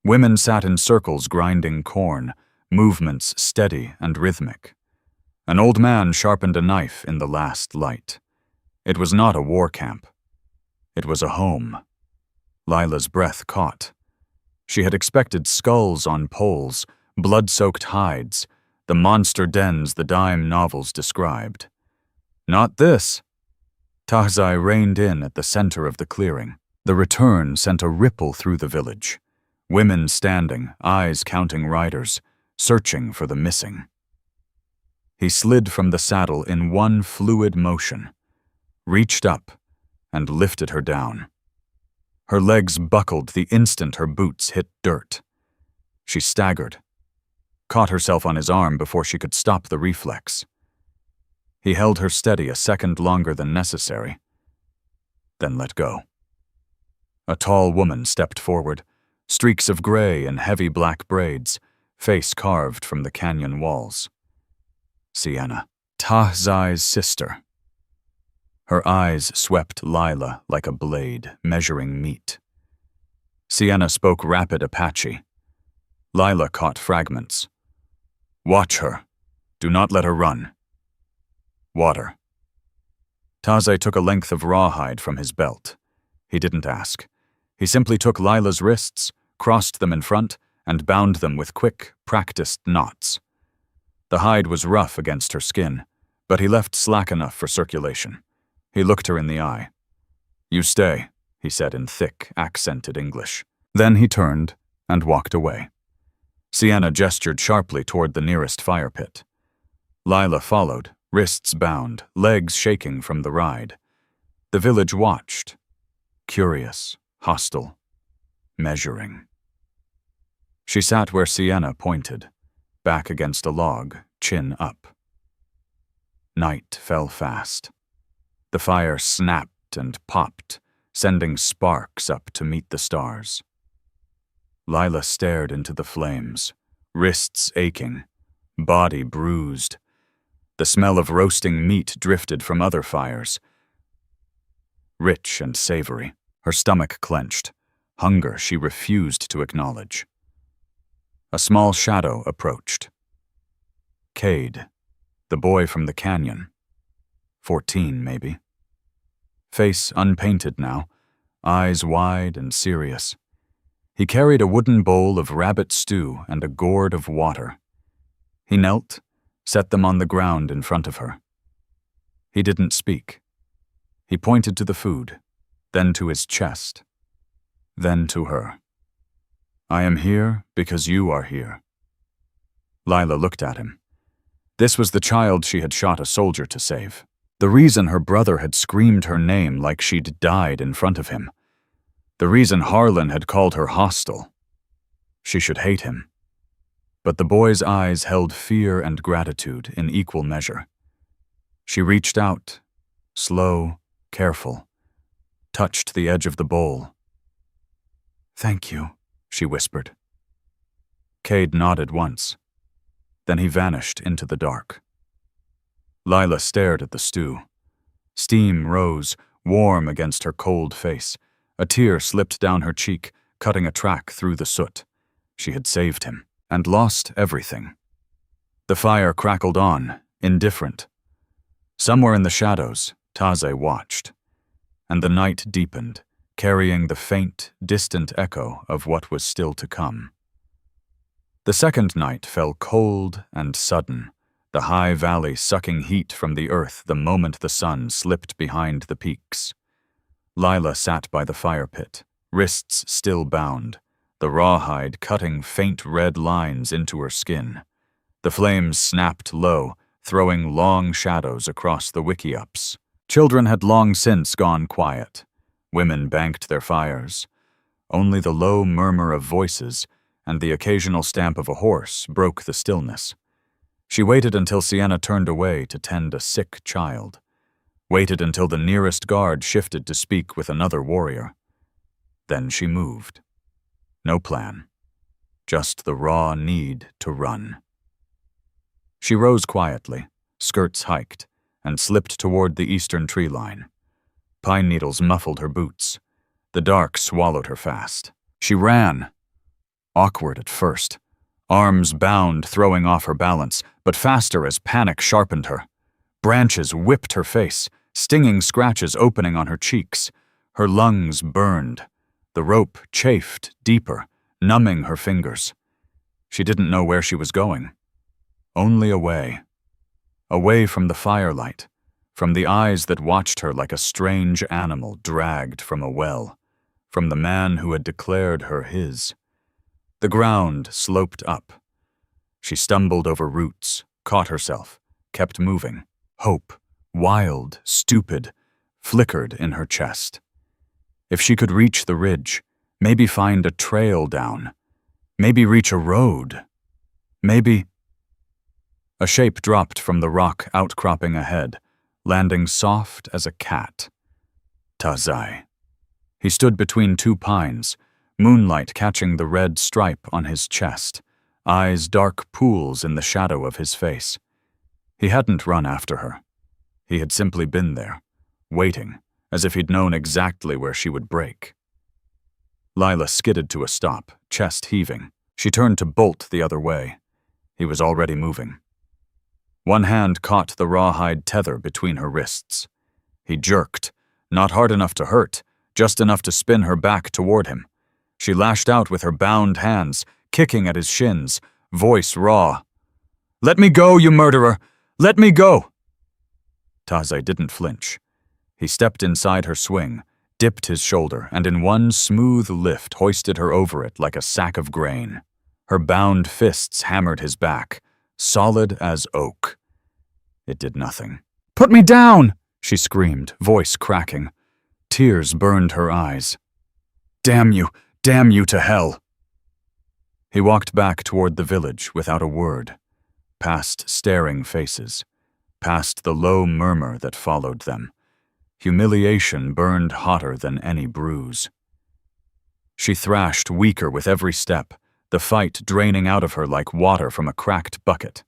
Women sat in circles grinding corn, movements steady and rhythmic. An old man sharpened a knife in the last light. It was not a war camp. It was a home. Lila's breath caught. She had expected skulls on poles, blood-soaked hides, the monster dens the dime novels described. Not this. Tahzay reined in at the center of the clearing. The return sent a ripple through the village. Women standing, eyes counting riders, searching for the missing. He slid from the saddle in one fluid motion, reached up, and lifted her down. Her legs buckled the instant her boots hit dirt. She staggered, caught herself on his arm before she could stop the reflex. He held her steady a second longer than necessary, then let go. A tall woman stepped forward, streaks of gray and heavy black braids, face carved from the canyon walls. Sienna, Tahzay's sister. Her eyes swept Lila like a blade, measuring meat. Sienna spoke rapid Apache. Lila caught fragments. Watch her. Do not let her run. Water. Tahzay took a length of rawhide from his belt. He didn't ask. He simply took Lila's wrists, crossed them in front, and bound them with quick, practiced knots. The hide was rough against her skin, but he left slack enough for circulation. He looked her in the eye. You stay, he said in thick, accented English. Then he turned and walked away. Sienna gestured sharply toward the nearest fire pit. Lila followed, wrists bound, legs shaking from the ride. The village watched, curious, hostile, measuring. She sat where Sienna pointed, back against a log, chin up. Night fell fast. The fire snapped and popped, sending sparks up to meet the stars. Lila stared into the flames, wrists aching, body bruised. The smell of roasting meat drifted from other fires. Rich and savory, her stomach clenched, hunger she refused to acknowledge. A small shadow approached. Cade, the boy from the canyon. 14, maybe. Face unpainted now, eyes wide and serious. He carried a wooden bowl of rabbit stew and a gourd of water. He knelt, set them on the ground in front of her. He didn't speak. He pointed to the food, then to his chest, then to her. "I am here because you are here." Lila looked at him. This was the child she had shot a soldier to save. The reason her brother had screamed her name like she'd died in front of him. The reason Harlan had called her hostile. She should hate him. But the boy's eyes held fear and gratitude in equal measure. She reached out, slow, careful, touched the edge of the bowl. "Thank you," she whispered. Cade nodded once. Then he vanished into the dark. Lila stared at the stew. Steam rose, warm against her cold face. A tear slipped down her cheek, cutting a track through the soot. She had saved him, and lost everything. The fire crackled on, indifferent. Somewhere in the shadows, Tahzay watched. And the night deepened, carrying the faint, distant echo of what was still to come. The second night fell cold and sudden, the high valley sucking heat from the earth the moment the sun slipped behind the peaks. Lila sat by the fire pit, wrists still bound, the rawhide cutting faint red lines into her skin. The flames snapped low, throwing long shadows across the wickiups. Children had long since gone quiet. Women banked their fires. Only the low murmur of voices and the occasional stamp of a horse broke the stillness. She waited until Sienna turned away to tend a sick child. Waited until the nearest guard shifted to speak with another warrior. Then she moved. No plan. Just the raw need to run. She rose quietly, skirts hiked, and slipped toward the eastern tree line. Pine needles muffled her boots. The dark swallowed her fast. She ran. Awkward at first. Arms bound, throwing off her balance, but faster as panic sharpened her. Branches whipped her face, stinging scratches opening on her cheeks. Her lungs burned. The rope chafed deeper, numbing her fingers. She didn't know where she was going. Only away. Away from the firelight, from the eyes that watched her like a strange animal dragged from a well, from the man who had declared her his. The ground sloped up. She stumbled over roots, caught herself, kept moving. Hope, wild, stupid, flickered in her chest. If she could reach the ridge, maybe find a trail down, maybe reach a road, maybe... A shape dropped from the rock outcropping ahead, landing soft as a cat. Tahzay. He stood between two pines, moonlight catching the red stripe on his chest, eyes dark pools in the shadow of his face. He hadn't run after her. He had simply been there, waiting, as if he'd known exactly where she would break. Lila skidded to a stop, chest heaving. She turned to bolt the other way. He was already moving. One hand caught the rawhide tether between her wrists. He jerked, not hard enough to hurt, just enough to spin her back toward him. She lashed out with her bound hands, kicking at his shins, voice raw. "Let me go, you murderer! Let me go!" Tahzay didn't flinch. He stepped inside her swing, dipped his shoulder, and in one smooth lift hoisted her over it like a sack of grain. Her bound fists hammered his back, solid as oak. It did nothing. "Put me down!" she screamed, voice cracking. Tears burned her eyes. Damn you to hell!" He walked back toward the village without a word, past staring faces, past the low murmur that followed them. Humiliation burned hotter than any bruise. She thrashed weaker with every step, the fight draining out of her like water from a cracked bucket.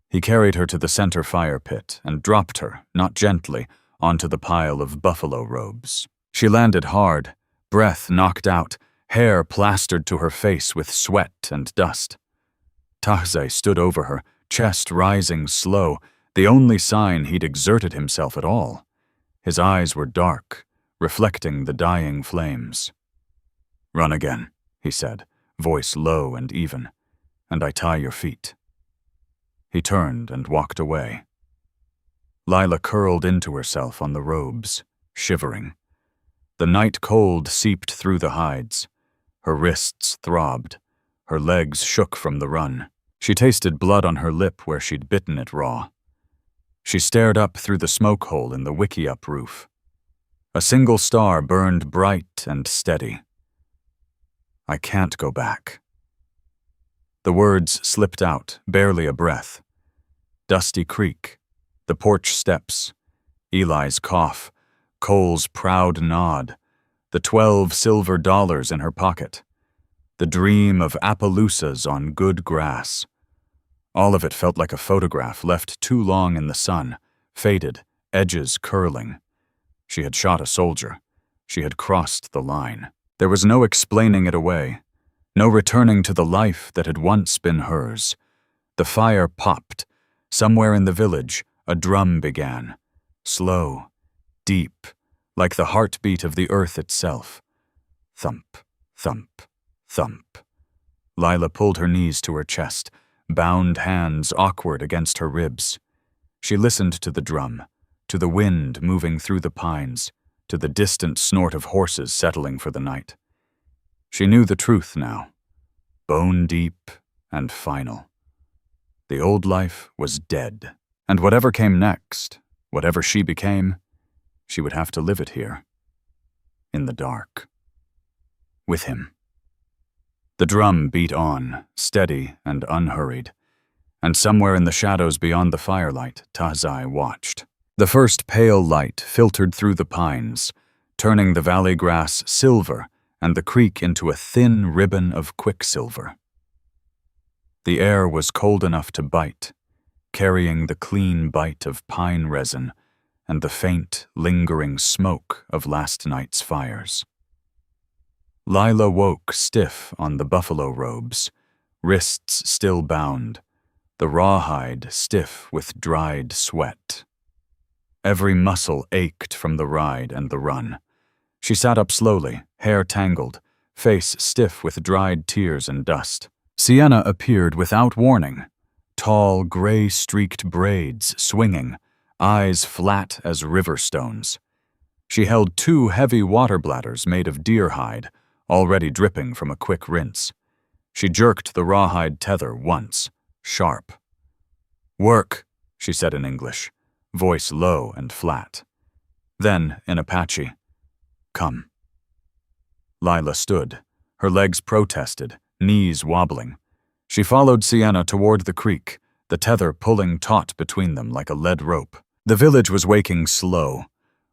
He carried her to the center fire pit and dropped her, not gently, onto the pile of buffalo robes. She landed hard, breath knocked out, hair plastered to her face with sweat and dust. Tahzay stood over her, chest rising slow, the only sign he'd exerted himself at all. His eyes were dark, reflecting the dying flames. "Run again," he said, voice low and even, "and I tie your feet." He turned and walked away. Lila curled into herself on the robes, shivering. The night cold seeped through the hides. Her wrists throbbed. Her legs shook from the run. She tasted blood on her lip where she'd bitten it raw. She stared up through the smoke hole in the wiki-up roof. A single star burned bright and steady. "I can't go back." The words slipped out, barely a breath. Dusty Creek, the porch steps, Eli's cough, Cole's proud nod, the 12 silver dollars in her pocket, the dream of Appaloosas on good grass. All of it felt like a photograph left too long in the sun, faded, edges curling. She had shot a soldier. She had crossed the line. There was no explaining it away, no returning to the life that had once been hers. The fire popped. Somewhere in the village, a drum began. Slow, deep, like the heartbeat of the earth itself. Thump, thump, thump. Lila pulled her knees to her chest, bound hands awkward against her ribs. She listened to the drum, to the wind moving through the pines, to the distant snort of horses settling for the night. She knew the truth now, bone deep and final. The old life was dead, and whatever came next, whatever she became, she would have to live it here, in the dark, with him. The drum beat on, steady and unhurried, and somewhere in the shadows beyond the firelight, Tahzay watched. The first pale light filtered through the pines, turning the valley grass silver and the creek into a thin ribbon of quicksilver. The air was cold enough to bite, carrying the clean bite of pine resin and the faint, lingering smoke of last night's fires. Lila woke stiff on the buffalo robes, wrists still bound, the rawhide stiff with dried sweat. Every muscle ached from the ride and the run. She sat up slowly, hair tangled, face stiff with dried tears and dust. Sienna appeared without warning, tall, gray-streaked braids swinging, eyes flat as river stones. She held 2 heavy water bladders made of deer hide, already dripping from a quick rinse. She jerked the rawhide tether once, sharp. "Work," she said in English, voice low and flat. Then, in Apache, "Come." Lila stood, her legs protested, knees wobbling. She followed Sienna toward the creek, the tether pulling taut between them like a lead rope. The village was waking slow,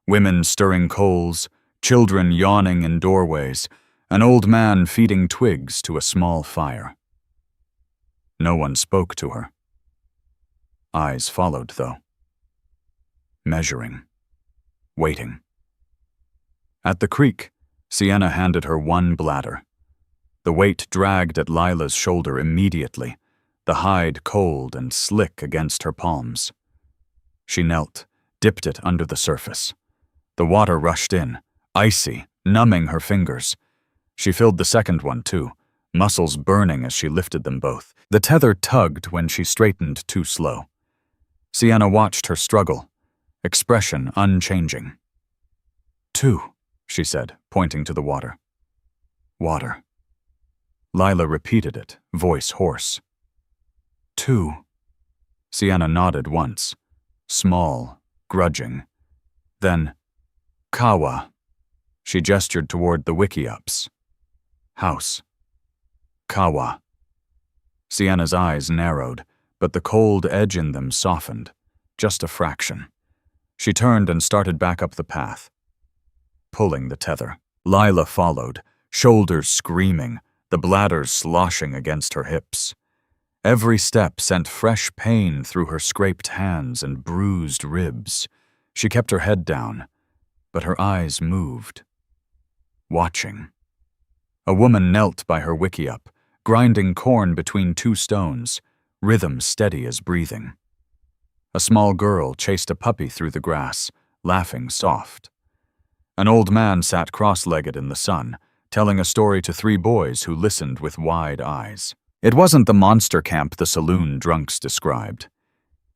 women stirring coals, children yawning in doorways, an old man feeding twigs to a small fire. No one spoke to her. Eyes followed, though. Measuring. Waiting. At the creek, Sienna handed her 1 bladder. The weight dragged at Lila's shoulder immediately, the hide cold and slick against her palms. She knelt, dipped it under the surface. The water rushed in, icy, numbing her fingers. She filled the second one, too, muscles burning as she lifted them both. The tether tugged when she straightened too slow. Sienna watched her struggle, expression unchanging. 2, she said, pointing to the water. Water. Lila repeated it, voice hoarse. 2. Sienna nodded once, small, grudging. Then, Kawa. She gestured toward the wiki-ups. House. Kawa. Sienna's eyes narrowed, but the cold edge in them softened, just a fraction. She turned and started back up the path, pulling the tether. Lila followed, shoulders screaming, the bladders sloshing against her hips. Every step sent fresh pain through her scraped hands and bruised ribs. She kept her head down, but her eyes moved. Watching. A woman knelt by her wiki-up, grinding corn between 2 stones, rhythm steady as breathing. A small girl chased a puppy through the grass, laughing soft. An old man sat cross-legged in the sun, telling a story to 3 boys who listened with wide eyes. It wasn't the monster camp the saloon drunks described.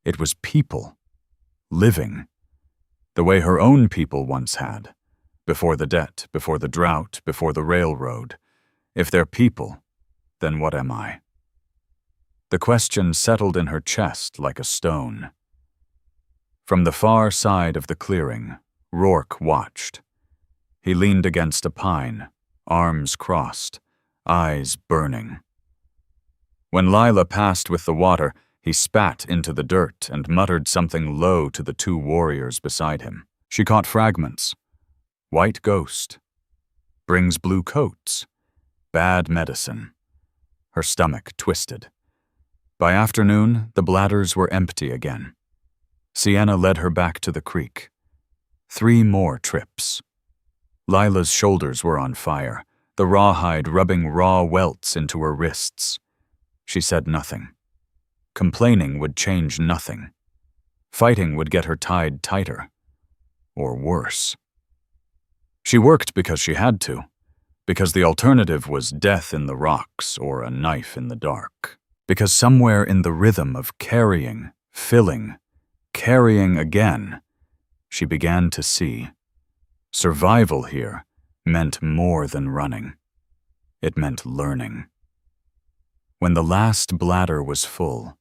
It was people. Living. The way her own people once had. Before the debt, before the drought, before the railroad. If they're people, then what am I? The question settled in her chest like a stone. From the far side of the clearing, Rourke watched. He leaned against a pine, arms crossed, eyes burning. When Lila passed with the water, he spat into the dirt and muttered something low to the 2 warriors beside him. She caught fragments. White ghost. Brings blue coats. Bad medicine. Her stomach twisted. By afternoon, the bladders were empty again. Sienna led her back to the creek. 3 more trips. Lila's shoulders were on fire, the rawhide rubbing raw welts into her wrists. She said nothing. Complaining would change nothing. Fighting would get her tied tighter. Or worse. She worked because she had to, because the alternative was death in the rocks or a knife in the dark. Because somewhere in the rhythm of carrying, filling, carrying again, she began to see. Survival here meant more than running. It meant learning. When the last bladder was full,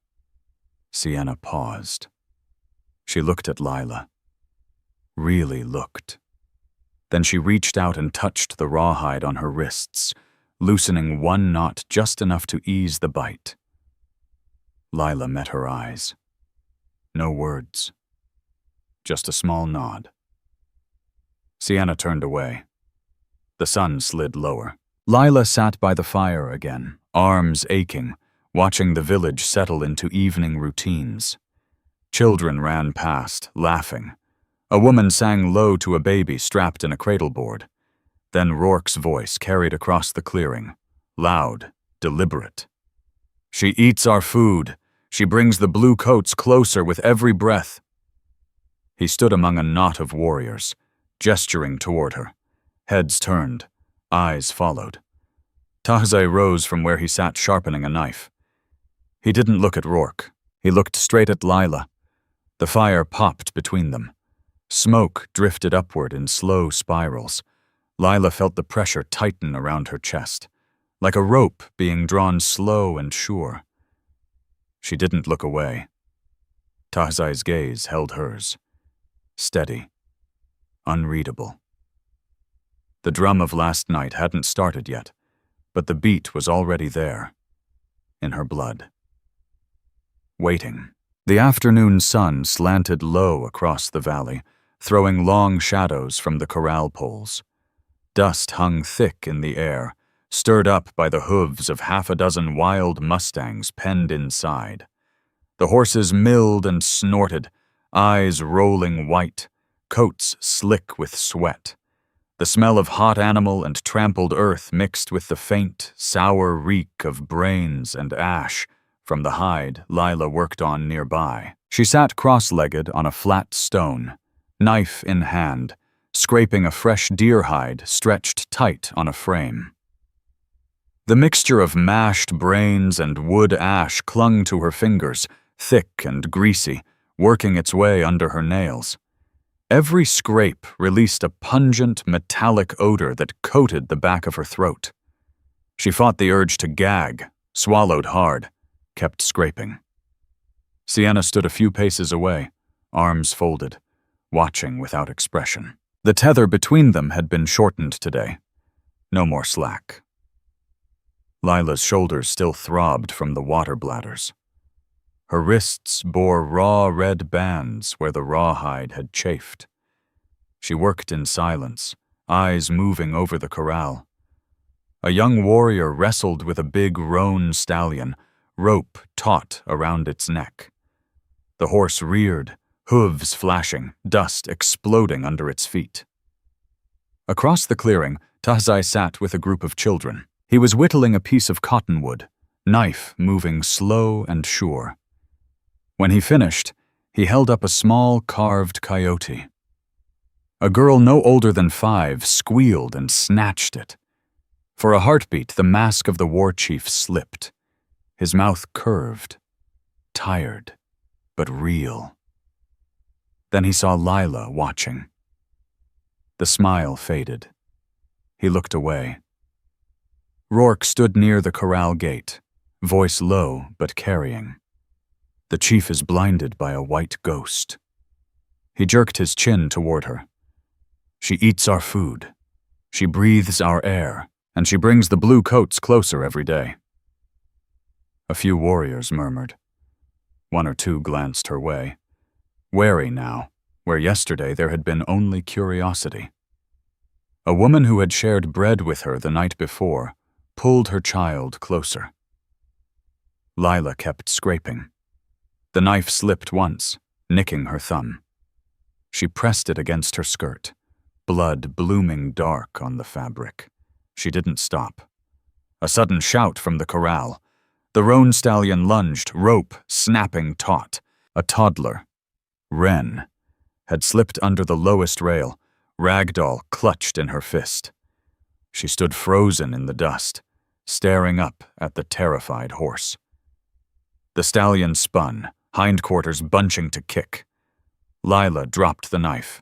Sienna paused. She looked at Lila. Really looked. Then she reached out and touched the rawhide on her wrists, loosening 1 knot just enough to ease the bite. Lila met her eyes. No words. Just a small nod. Sienna turned away. The sun slid lower. Lila sat by the fire again, arms aching, watching the village settle into evening routines. Children ran past, laughing. A woman sang low to a baby strapped in a cradleboard. Then Rourke's voice carried across the clearing, loud, deliberate. She eats our food. She brings the blue coats closer with every breath. He stood among a knot of warriors, gesturing toward her. Heads turned, eyes followed. Tahzay rose from where he sat sharpening a knife. He didn't look at Rourke. He looked straight at Lila. The fire popped between them. Smoke drifted upward in slow spirals. Lila felt the pressure tighten around her chest, like a rope being drawn slow and sure. She didn't look away. Tahzay's gaze held hers. Steady. Unreadable. The drum of last night hadn't started yet, but the beat was already there. In her blood. Waiting. The afternoon sun slanted low across the valley, throwing long shadows from the corral poles. Dust hung thick in the air, stirred up by the hooves of 6 wild mustangs penned inside. The horses milled and snorted, eyes rolling white, coats slick with sweat. The smell of hot animal and trampled earth mixed with the faint, sour reek of brains and ash from the hide Lila worked on nearby. She sat cross-legged on a flat stone, knife in hand, scraping a fresh deer hide stretched tight on a frame. The mixture of mashed brains and wood ash clung to her fingers, thick and greasy, working its way under her nails. Every scrape released a pungent, metallic odor that coated the back of her throat. She fought the urge to gag, swallowed hard, kept scraping. Sienna stood a few paces away, arms folded, watching without expression. The tether between them had been shortened today. No more slack. Lila's shoulders still throbbed from the water bladders. Her wrists bore raw red bands where the rawhide had chafed. She worked in silence, eyes moving over the corral. A young warrior wrestled with a big roan stallion, rope taut around its neck. The horse reared, hooves flashing, dust exploding under its feet. Across the clearing, Tahzay sat with a group of children. He was whittling a piece of cottonwood, knife moving slow and sure. When he finished, he held up a small carved coyote. A girl no older than 5 squealed and snatched it. For a heartbeat, the mask of the war chief slipped. His mouth curved, tired, but real. Then he saw Lila watching. The smile faded. He looked away. Rourke stood near the corral gate, voice low but carrying. The chief is blinded by a white ghost. He jerked his chin toward her. She eats our food. She breathes our air, and she brings the blue coats closer every day. A few warriors murmured. One or two glanced her way, wary now, where yesterday there had been only curiosity. A woman who had shared bread with her the night before pulled her child closer. Lila kept scraping. The knife slipped once, nicking her thumb. She pressed it against her skirt, blood blooming dark on the fabric. She didn't stop. A sudden shout from the corral. The roan stallion lunged, rope snapping taut. A toddler, Wren, had slipped under the lowest rail, ragdoll clutched in her fist. She stood frozen in the dust, staring up at the terrified horse. The stallion spun, hindquarters bunching to kick. Lila dropped the knife.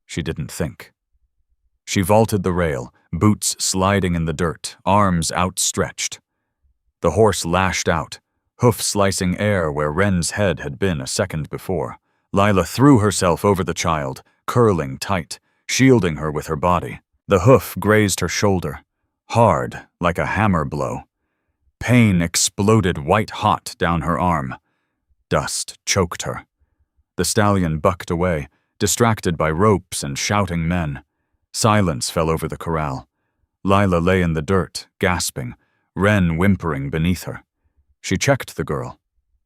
She didn't think. She vaulted the rail, boots sliding in the dirt, arms outstretched. The horse lashed out, hoof slicing air where Wren's head had been a second before. Lila threw herself over the child, curling tight, shielding her with her body. The hoof grazed her shoulder, hard like a hammer blow. Pain exploded white-hot down her arm. Dust choked her. The stallion bucked away, distracted by ropes and shouting men. Silence fell over the corral. Lila lay in the dirt, gasping, Wren whimpering beneath her. She checked the girl,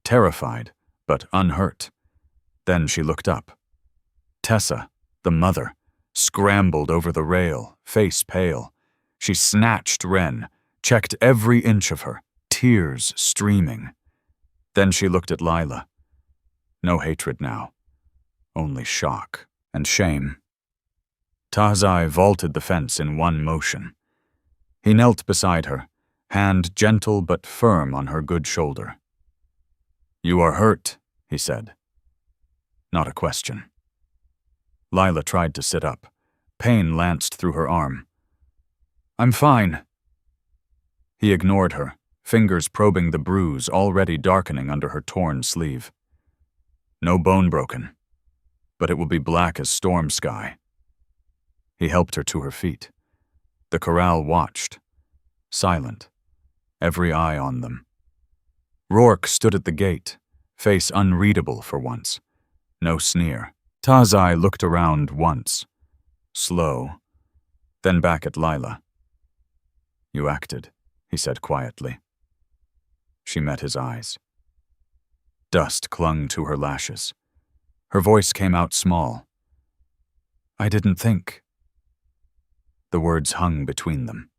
terrified, but unhurt. Then she looked up. Tessa, the mother, scrambled over the rail, face pale. She snatched Wren, checked every inch of her, tears streaming. Then she looked at Lila. No hatred now, only shock and shame. Tahzay vaulted the fence in one motion. He knelt beside her, hand gentle but firm on her good shoulder. "You are hurt," he said. Not a question. Lila tried to sit up. Pain lanced through her arm. "I'm fine." He ignored her, fingers probing the bruise already darkening under her torn sleeve. "No bone broken, but it will be black as storm sky." He helped her to her feet. The corral watched, silent, every eye on them. Rourke stood at the gate, face unreadable for once. No sneer. Tahzay looked around once, slow, then back at Lila. "You acted," he said quietly. She met his eyes. Dust clung to her lashes. Her voice came out small. "I didn't think." The words hung between them.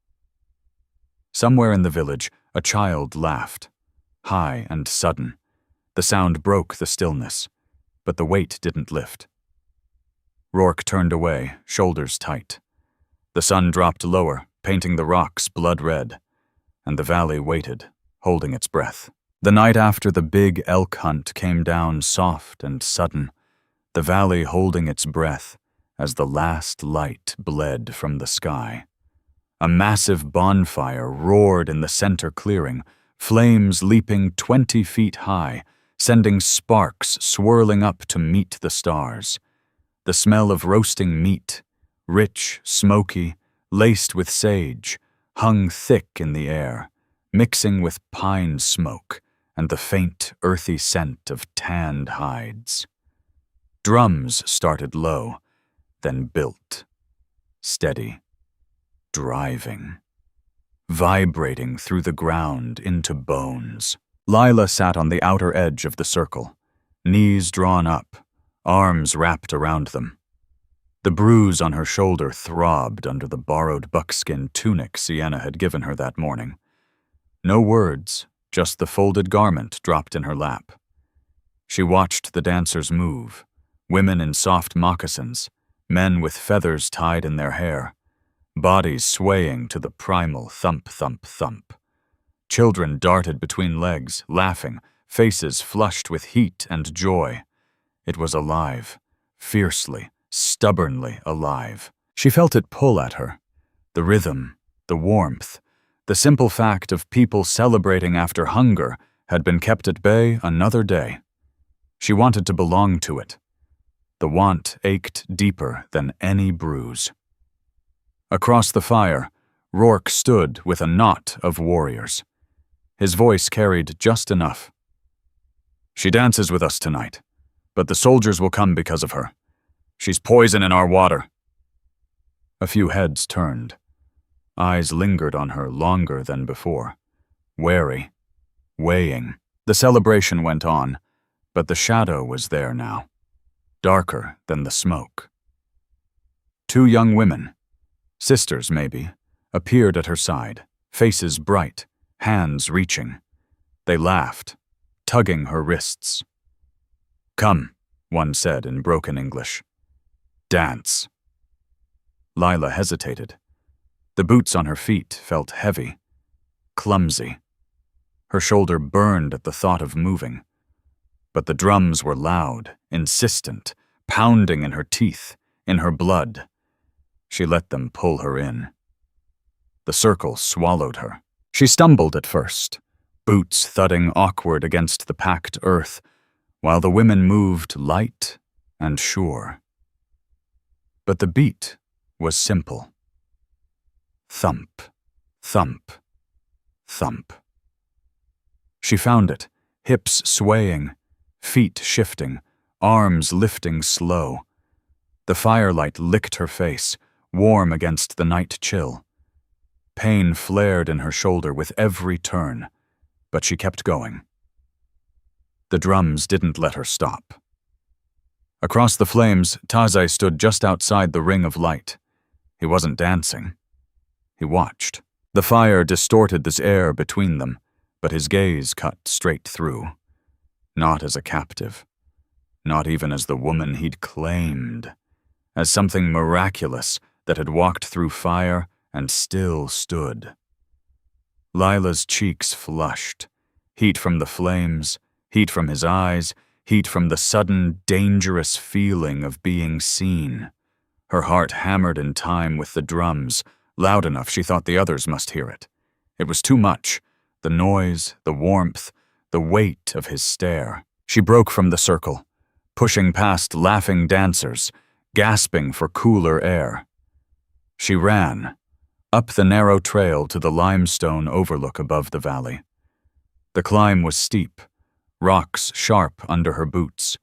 Somewhere in the village, a child laughed, high and sudden. The sound broke the stillness, but the weight didn't lift. Rourke turned away, shoulders tight. The sun dropped lower, painting the rocks blood red, and the valley waited, holding its breath. The night after the big elk hunt came down soft and sudden, the valley holding its breath as the last light bled from the sky. A massive bonfire roared in the center clearing, flames leaping 20 feet high, sending sparks swirling up to meet the stars. The smell of roasting meat, rich, smoky, laced with sage, hung thick in the air, mixing with pine smoke and the faint, earthy scent of tanned hides. Drums started low, then built, steady, driving, vibrating through the ground into bones. Lila sat on the outer edge of the circle, knees drawn up, arms wrapped around them. The bruise on her shoulder throbbed under the borrowed buckskin tunic Sienna had given her that morning. No words, just the folded garment dropped in her lap. She watched the dancers move, women in soft moccasins, men with feathers tied in their hair. bodies swaying to the primal thump, thump, thump. Children darted between legs, laughing, faces flushed with heat and joy. It was alive, fiercely, stubbornly alive. She felt it pull at her. The rhythm, the warmth, the simple fact of people celebrating after hunger had been kept at bay another day. She wanted to belong to it. The want ached deeper than any bruise. Across the fire, Rourke stood with a knot of warriors. His voice carried just enough. "She dances with us tonight, but the soldiers will come because of her. She's poison in our water." A few heads turned. Eyes lingered on her longer than before, wary, weighing. The celebration went on, but the shadow was there now, darker than the smoke. Two young women, sisters maybe, appeared at her side, faces bright, hands reaching. They laughed, tugging her wrists. "Come," one said in broken English. "Dance." Lila hesitated. The boots on her feet felt heavy, clumsy. Her shoulder burned at the thought of moving. But the drums were loud, insistent, pounding in her teeth, in her blood. She let them pull her in. The circle swallowed her. She stumbled at first, boots thudding awkward against the packed earth, while the women moved light and sure. But the beat was simple. Thump, thump, thump. She found it, hips swaying, feet shifting, arms lifting slow. The firelight licked her face, warm against the night chill. Pain flared in her shoulder with every turn, but she kept going. The drums didn't let her stop. Across the flames, Tahzay stood just outside the ring of light. He wasn't dancing. He watched. The fire distorted this air between them, but his gaze cut straight through. Not as a captive. Not even as the woman he'd claimed. As something miraculous that had walked through fire and still stood. Lila's cheeks flushed. Heat from the flames, heat from his eyes, heat from the sudden, dangerous feeling of being seen. Her heart hammered in time with the drums, loud enough she thought the others must hear it. It was too much. The noise, the warmth, the weight of his stare. She broke from the circle, pushing past laughing dancers, gasping for cooler air. She ran, up the narrow trail to the limestone overlook above the valley. The climb was steep, rocks sharp under her boots,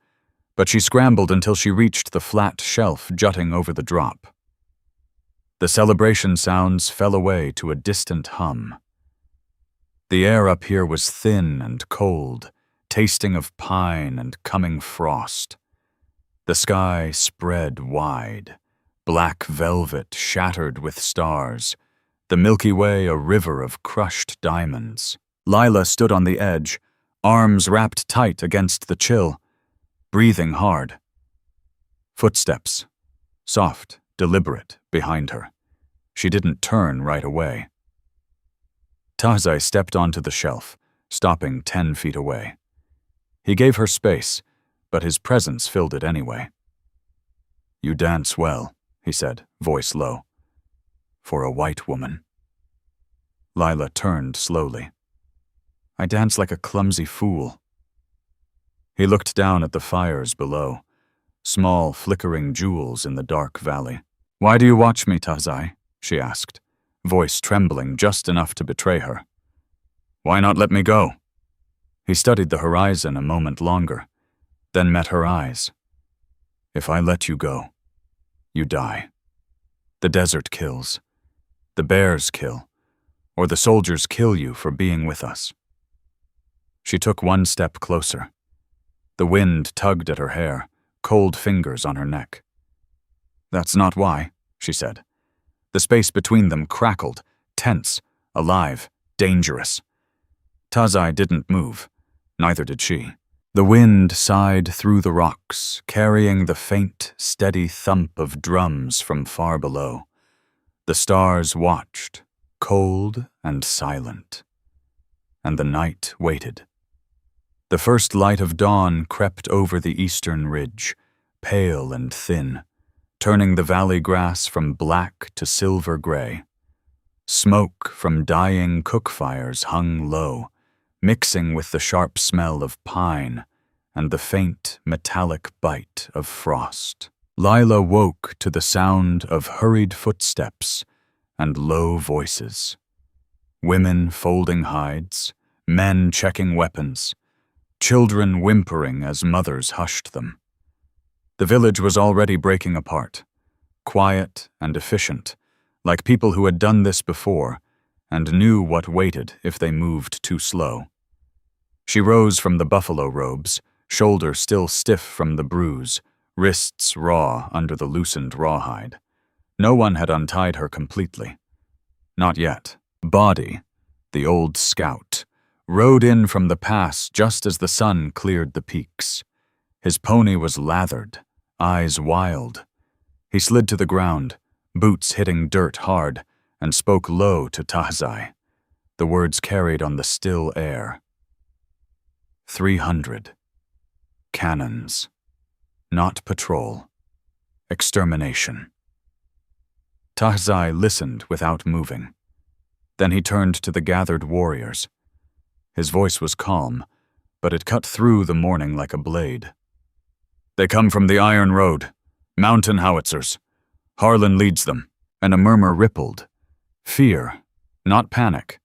but she scrambled until she reached the flat shelf jutting over the drop. The celebration sounds fell away to a distant hum. The air up here was thin and cold, tasting of pine and coming frost. The sky spread wide, black velvet shattered with stars, the Milky Way a river of crushed diamonds. Lila stood on the edge, arms wrapped tight against the chill, breathing hard. Footsteps, soft, deliberate, behind her. She didn't turn right away. Tahzay stepped onto the shelf, stopping 10 feet away. He gave her space, but his presence filled it anyway. "You dance well," he said, voice low. "For a white woman." Lila turned slowly. "I dance like a clumsy fool." He looked down at the fires below, small flickering jewels in the dark valley. "Why do you watch me, Tahzay?" she asked, voice trembling just enough to betray her. "Why not let me go?" He studied the horizon a moment longer, then met her eyes. "If I let you go, you die. The desert kills. The bears kill. Or the soldiers kill you for being with us." She took one step closer. The wind tugged at her hair, cold fingers on her neck. "That's not why," she said. The space between them crackled, tense, alive, dangerous. Tahzay didn't move. Neither did she. The wind sighed through the rocks, carrying the faint, steady thump of drums from far below. The stars watched, cold and silent, and the night waited. The first light of dawn crept over the eastern ridge, pale and thin, turning the valley grass from black to silver gray. Smoke from dying cook fires hung low, mixing with the sharp smell of pine and the faint, metallic bite of frost. Lila woke to the sound of hurried footsteps and low voices. Women folding hides, men checking weapons, children whimpering as mothers hushed them. The village was already breaking apart, quiet and efficient, like people who had done this before and knew what waited if they moved too slow. She rose from the buffalo robes, shoulder still stiff from the bruise, wrists raw under the loosened rawhide. No one had untied her completely. Not yet. Body, the old scout, rode in from the pass just as the sun cleared the peaks. His pony was lathered, eyes wild. He slid to the ground, boots hitting dirt hard, and spoke low to Tahzay. The words carried on the still air. 300. Cannons. Not patrol. Extermination. Tahzay listened without moving. Then he turned to the gathered warriors. His voice was calm, but it cut through the morning like a blade. They come from the Iron Road, mountain howitzers. Harlan leads them, and a murmur rippled. Fear, not panic.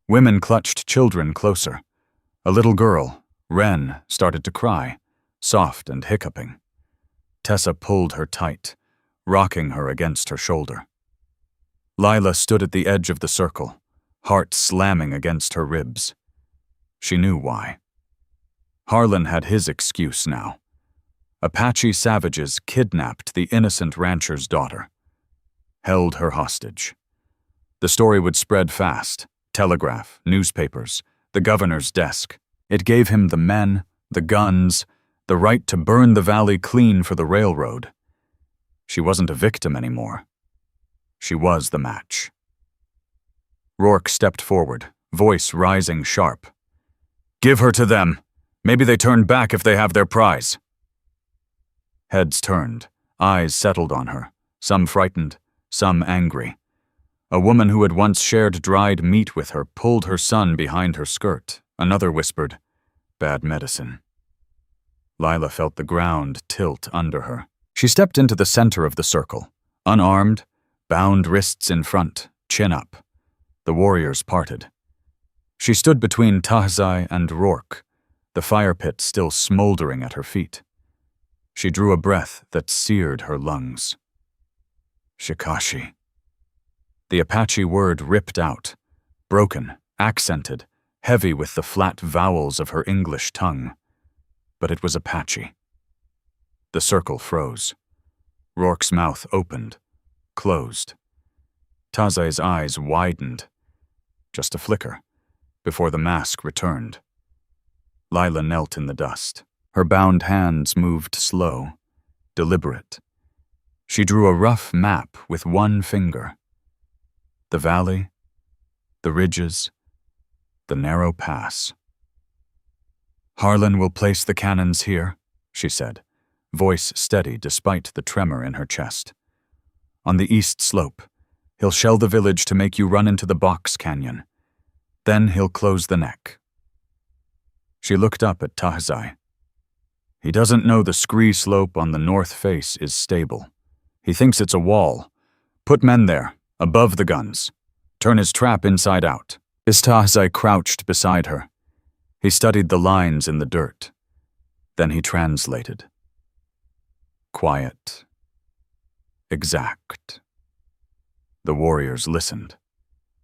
Women clutched children closer. A little girl, Wren, started to cry, soft and hiccuping. Tessa pulled her tight, rocking her against her shoulder. Lila stood at the edge of the circle, heart slamming against her ribs. She knew why. Harlan had his excuse now. Apache savages kidnapped the innocent rancher's daughter, held her hostage. The story would spread fast, telegraph, newspapers, the governor's desk. It gave him the men, the guns, the right to burn the valley clean for the railroad. She wasn't a victim anymore. She was the match. Rourke stepped forward, voice rising sharp. Give her to them. Maybe they turn back if they have their prize. Heads turned, eyes settled on her, some frightened, some angry. A woman who had once shared dried meat with her pulled her son behind her skirt. Another whispered, bad medicine. Lila felt the ground tilt under her. She stepped into the center of the circle, unarmed, bound wrists in front, chin up. The warriors parted. She stood between Tahzay and Rourke, the fire pit still smoldering at her feet. She drew a breath that seared her lungs. Shikashi. The Apache word ripped out, broken, accented, heavy with the flat vowels of her English tongue. But it was Apache. The circle froze. Rourke's mouth opened, closed. Tahzay's eyes widened. Just a flicker, before the mask returned. Lila knelt in the dust. Her bound hands moved slow, deliberate. She drew a rough map with one finger. The valley, the ridges, the narrow pass. Harlan will place the cannons here, she said, voice steady despite the tremor in her chest. On the east slope, he'll shell the village to make you run into the box canyon. Then he'll close the neck. She looked up at Tahzay. He doesn't know the scree slope on the north face is stable. He thinks it's a wall. Put men there, above the guns. Turn his trap inside out. Tahzay crouched beside her. He studied the lines in the dirt. Then he translated. Quiet. Exact. The warriors listened.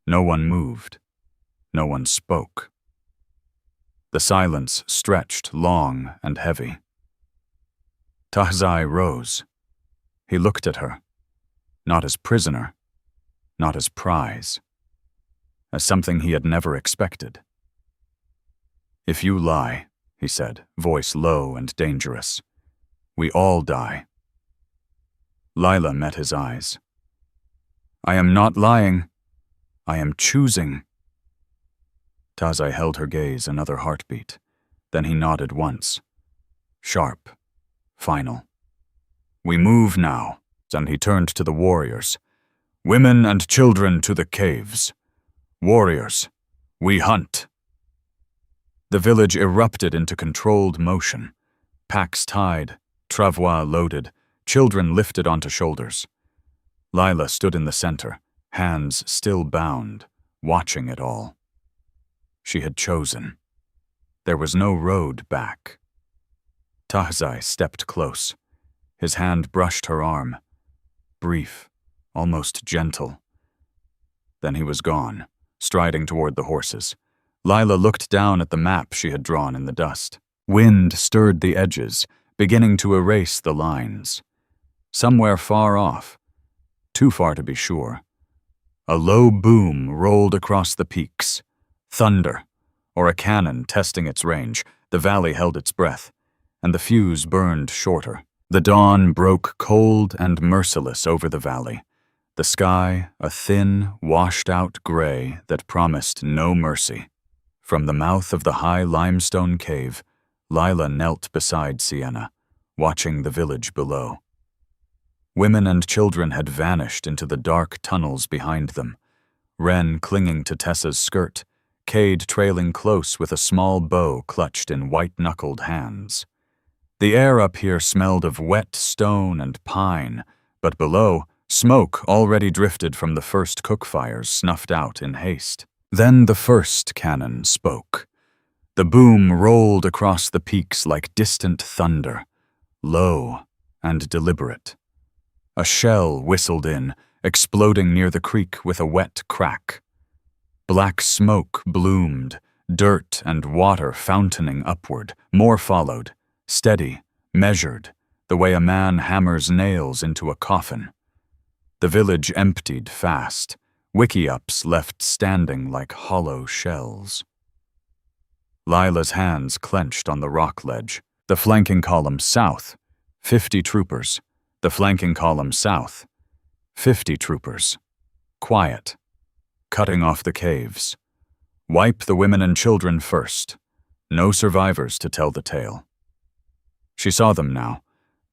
No one moved. No one spoke. The silence stretched long and heavy. Tahzay rose. He looked at her, not as prisoner, not as prize, as something he had never expected. If you lie, he said, voice low and dangerous, we all die. Lila met his eyes. I am not lying. I am choosing. Tahzay held her gaze another heartbeat. Then he nodded once. Sharp. Final. We move now. And he turned to the warriors. Women and children to the caves. Warriors, we hunt. The village erupted into controlled motion. Packs tied, travois loaded, children lifted onto shoulders. Lila stood in the center, hands still bound, watching it all. She had chosen. There was no road back. Tahzay stepped close. His hand brushed her arm. Brief, almost gentle. Then he was gone, striding toward the horses. Lila looked down at the map she had drawn in the dust. Wind stirred the edges, beginning to erase the lines. Somewhere far off, too far to be sure, a low boom rolled across the peaks. Thunder, or a cannon testing its range. The valley held its breath, and the fuse burned shorter. The dawn broke cold and merciless over the valley. The sky, a thin, washed-out gray that promised no mercy. From the mouth of the high limestone cave, Lila knelt beside Sienna, watching the village below. Women and children had vanished into the dark tunnels behind them, Ren clinging to Tessa's skirt, Cade trailing close with a small bow clutched in white-knuckled hands. The air up here smelled of wet stone and pine, but below, smoke already drifted from the first cook fires snuffed out in haste. Then the first cannon spoke. The boom rolled across the peaks like distant thunder, low and deliberate. A shell whistled in, exploding near the creek with a wet crack. Black smoke bloomed, dirt and water fountaining upward. More followed. Steady, measured, the way a man hammers nails into a coffin. The village emptied fast, wiki-ups left standing like hollow shells. Lila's hands clenched on the rock ledge. The flanking column south, 50 troopers. The flanking column south, 50 troopers. Quiet, cutting off the caves. Wipe the women and children first. No survivors to tell the tale. She saw them now,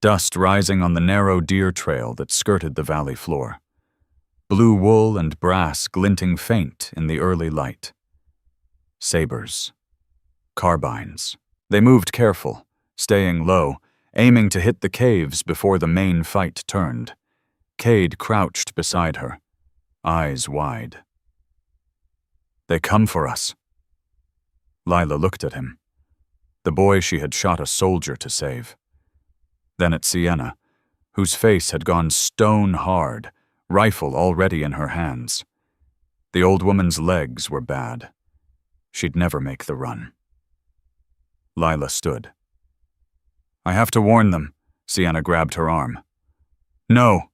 dust rising on the narrow deer trail that skirted the valley floor. Blue wool and brass glinting faint in the early light. Sabers. Carbines. They moved careful, staying low, aiming to hit the caves before the main fight turned. Cade crouched beside her, eyes wide. They come for us. Lila looked at him. The boy she had shot a soldier to save. Then at Sienna, whose face had gone stone hard, rifle already in her hands. The old woman's legs were bad. She'd never make the run. Lila stood. I have to warn them. Sienna grabbed her arm. No.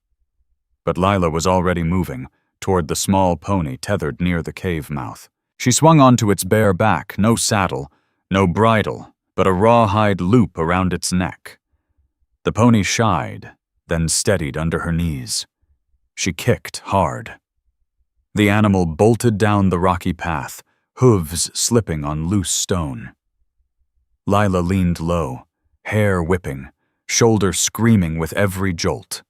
But Lila was already moving, toward the small pony tethered near the cave mouth. She swung onto its bare back, no saddle, no bridle, but a rawhide loop around its neck. The pony shied, then steadied under her knees. She kicked hard. The animal bolted down the rocky path, hooves slipping on loose stone. Lila leaned low, hair whipping, shoulder screaming with every jolt.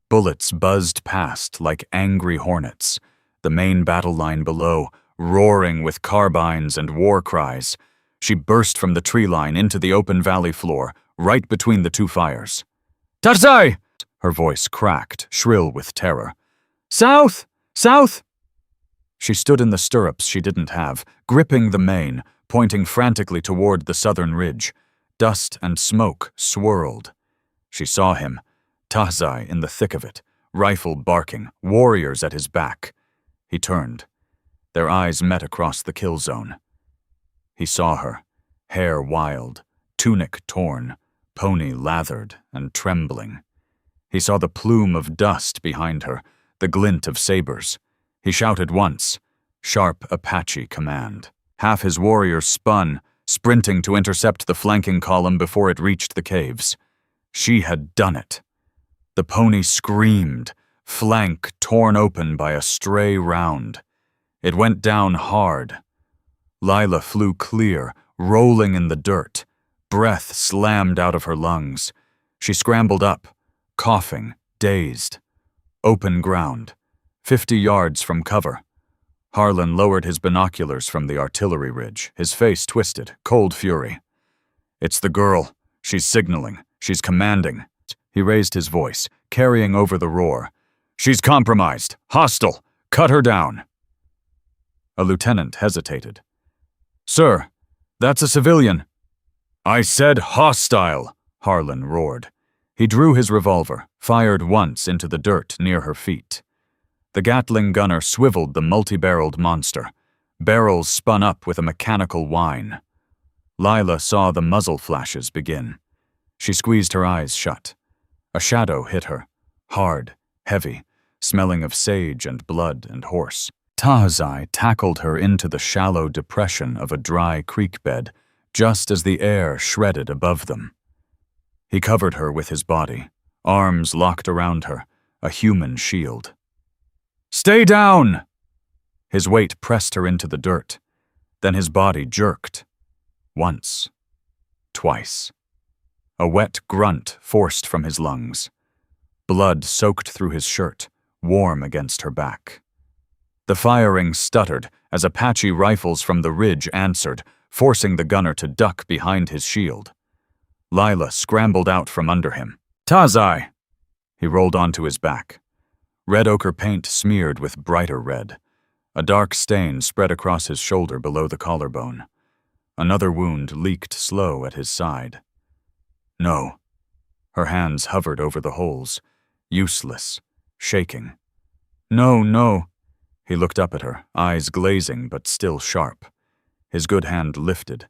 Bullets buzzed past like angry hornets, the main battle line below, roaring with carbines and war cries. She burst from the tree line into the open valley floor, right between the two fires. Tahzay! Her voice cracked, shrill with terror. South! South! She stood in the stirrups she didn't have, gripping the mane, pointing frantically toward the southern ridge. Dust and smoke swirled. She saw him, Tahzay in the thick of it, rifle barking, warriors at his back. He turned. Their eyes met across the kill zone. He saw her, hair wild, tunic torn, pony lathered and trembling. He saw the plume of dust behind her, the glint of sabers. He shouted once, sharp Apache command. Half his warriors spun, sprinting to intercept the flanking column before it reached the caves. She had done it. The pony screamed, flank torn open by a stray round. It went down hard. Lila flew clear, rolling in the dirt. Breath slammed out of her lungs. She scrambled up, coughing, dazed. Open ground, 50 yards from cover. Harlan lowered his binoculars from the artillery ridge, his face twisted, cold fury. "It's the girl. She's signaling. She's commanding." He raised his voice, carrying over the roar. "She's compromised. Hostile. Cut her down." A lieutenant hesitated. "Sir, that's a civilian." "I said hostile," Harlan roared. He drew his revolver, fired once into the dirt near her feet. The Gatling gunner swiveled the multi-barreled monster. Barrels spun up with a mechanical whine. Lila saw the muzzle flashes begin. She squeezed her eyes shut. A shadow hit her, hard, heavy, smelling of sage and blood and horse. Tahzay tackled her into the shallow depression of a dry creek bed, just as the air shredded above them. He covered her with his body, arms locked around her, a human shield. "Stay down!" His weight pressed her into the dirt. Then his body jerked. Once. Twice. A wet grunt forced from his lungs. Blood soaked through his shirt, warm against her back. The firing stuttered as Apache rifles from the ridge answered, forcing the gunner to duck behind his shield. Lila scrambled out from under him. "Tahzay!" He rolled onto his back. Red ochre paint smeared with brighter red. A dark stain spread across his shoulder below the collarbone. Another wound leaked slow at his side. "No." Her hands hovered over the holes, useless, shaking. "No, no." He looked up at her, eyes glazing but still sharp. His good hand lifted,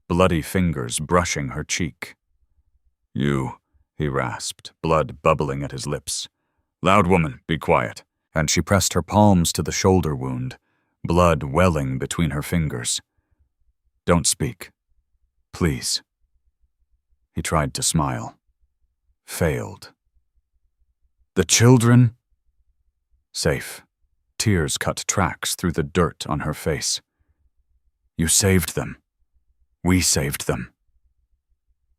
bloody fingers brushing her cheek. "You," he rasped, blood bubbling at his lips. "Loud woman, be quiet." And she pressed her palms to the shoulder wound, blood welling between her fingers. "Don't speak. Please." He tried to smile. Failed. "The children?" Safe. Tears cut tracks through the dirt on her face. "You saved them. We saved them."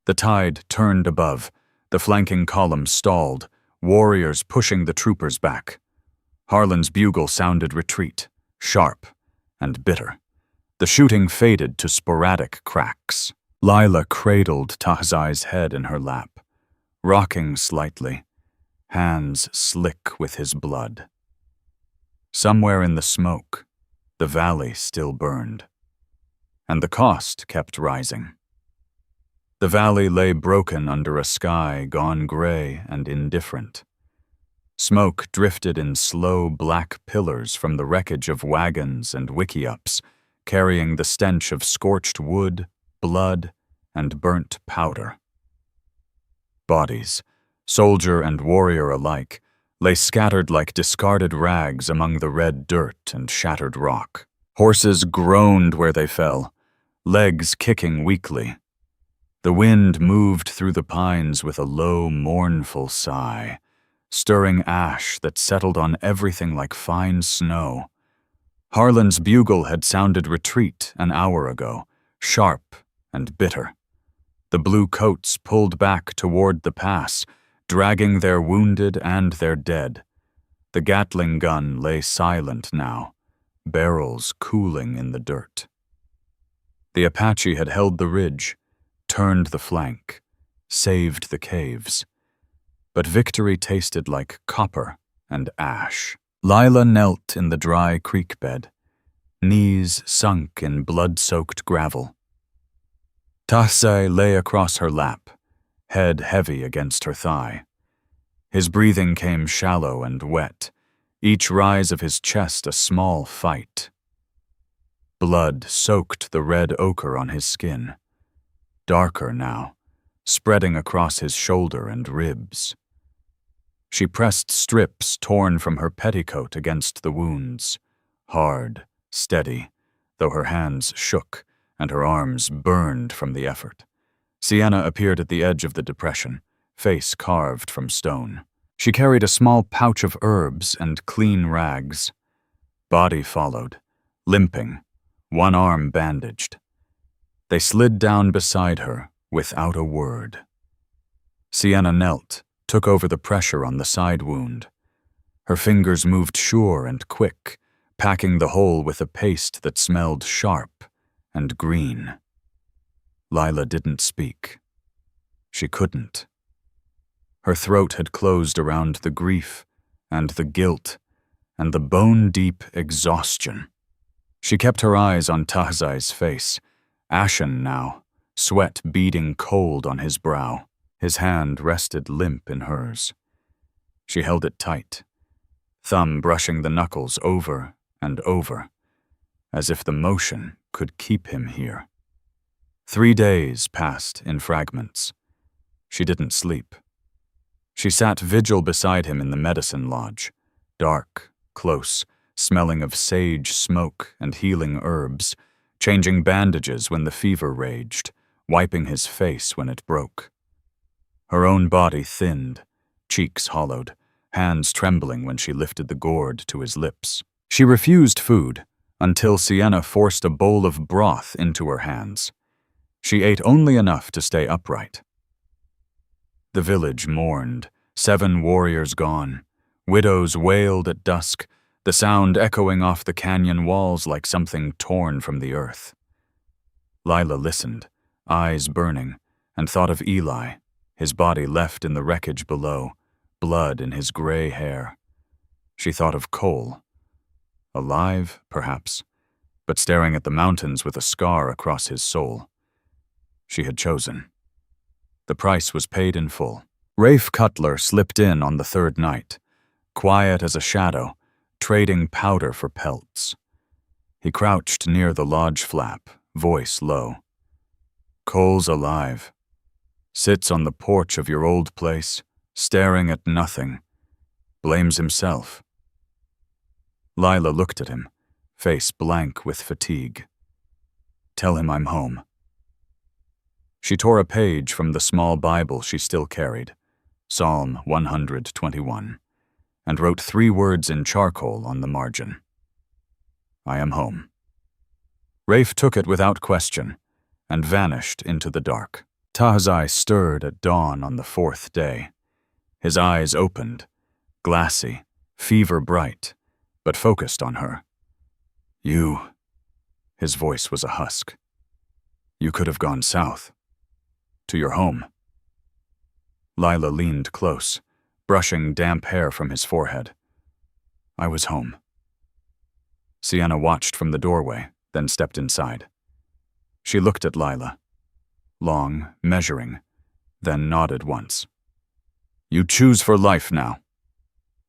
The tide turned above. The flanking column stalled, warriors pushing the troopers back. Harlan's bugle sounded retreat, sharp and bitter. The shooting faded to sporadic cracks. Lila cradled Tahzay's head in her lap, rocking slightly, hands slick with his blood. Somewhere in the smoke, the valley still burned. And the cost kept rising. The valley lay broken under a sky gone gray and indifferent. Smoke drifted in slow black pillars from the wreckage of wagons and wickiups, carrying the stench of scorched wood, blood, and burnt powder. Bodies, soldier and warrior alike, lay scattered like discarded rags among the red dirt and shattered rock. Horses groaned where they fell, legs kicking weakly. The wind moved through the pines with a low, mournful sigh, stirring ash that settled on everything like fine snow. Harlan's bugle had sounded retreat an hour ago, sharp and bitter. The blue coats pulled back toward the pass, dragging their wounded and their dead. The Gatling gun lay silent now, barrels cooling in the dirt. The Apache had held the ridge, turned the flank, saved the caves. But victory tasted like copper and ash. Lila knelt in the dry creek bed, knees sunk in blood-soaked gravel. Tahzay lay across her lap, head heavy against her thigh. His breathing came shallow and wet, each rise of his chest a small fight. Blood soaked the red ochre on his skin, darker now, spreading across his shoulder and ribs. She pressed strips torn from her petticoat against the wounds, hard, steady, though her hands shook and her arms burned from the effort. Sienna appeared at the edge of the depression, face carved from stone. She carried a small pouch of herbs and clean rags. Body followed, limping, one arm bandaged. They slid down beside her without a word. Sienna knelt, took over the pressure on the side wound. Her fingers moved sure and quick, packing the hole with a paste that smelled sharp and green. Lila didn't speak. She couldn't. Her throat had closed around the grief and the guilt and the bone-deep exhaustion. She kept her eyes on Tahzay's face, ashen now, sweat beading cold on his brow. His hand rested limp in hers. She held it tight, thumb brushing the knuckles over and over, as if the motion could keep him here. 3 days passed in fragments. She didn't sleep. She sat vigil beside him in the medicine lodge, dark, close, smelling of sage smoke and healing herbs, changing bandages when the fever raged, wiping his face when it broke. Her own body thinned, cheeks hollowed, hands trembling when she lifted the gourd to his lips. She refused food until Sienna forced a bowl of broth into her hands. She ate only enough to stay upright. The village mourned, 7 warriors gone. Widows wailed at dusk, the sound echoing off the canyon walls like something torn from the earth. Lila listened, eyes burning, and thought of Eli, his body left in the wreckage below, blood in his gray hair. She thought of Cole. Alive, perhaps, but staring at the mountains with a scar across his soul. She had chosen. The price was paid in full. Rafe Cutler slipped in on the 3rd night, quiet as a shadow, trading powder for pelts. He crouched near the lodge flap, voice low. Cole's alive. Sits on the porch of your old place, staring at nothing. Blames himself. Lila looked at him, face blank with fatigue. Tell him I'm home. She tore a page from the small Bible she still carried, Psalm 121, and wrote 3 words in charcoal on the margin. I am home. Rafe took it without question and vanished into the dark. Tahzay stirred at dawn on the 4th day. His eyes opened, glassy, fever-bright, but focused on her. You, his voice was a husk. You could have gone south. To your home. Lila leaned close, brushing damp hair from his forehead. I was home. Sienna watched from the doorway, then stepped inside. She looked at Lila. Long, measuring, then nodded once. You choose for life now.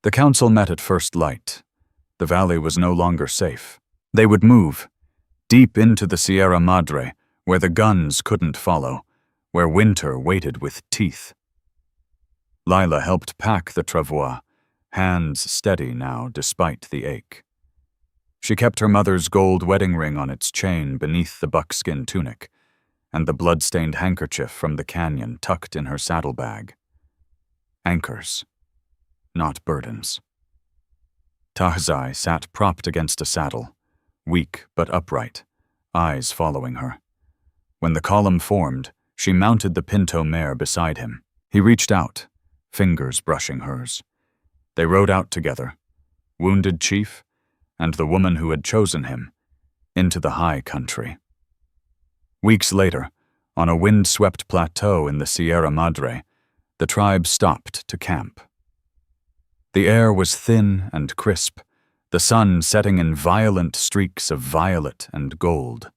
The council met at first light. The valley was no longer safe. They would move, deep into the Sierra Madre, where the guns couldn't follow, where winter waited with teeth. Lila helped pack the travois, hands steady now despite the ache. She kept her mother's gold wedding ring on its chain beneath the buckskin tunic, and the blood-stained handkerchief from the canyon tucked in her saddlebag. Anchors, not burdens. Tahzay sat propped against a saddle, weak but upright, eyes following her. When the column formed, she mounted the pinto mare beside him. He reached out, fingers brushing hers. They rode out together, wounded chief and the woman who had chosen him, into the high country. Weeks later, on a wind-swept plateau in the Sierra Madre, the tribe stopped to camp. The air was thin and crisp, the sun setting in violent streaks of violet and gold.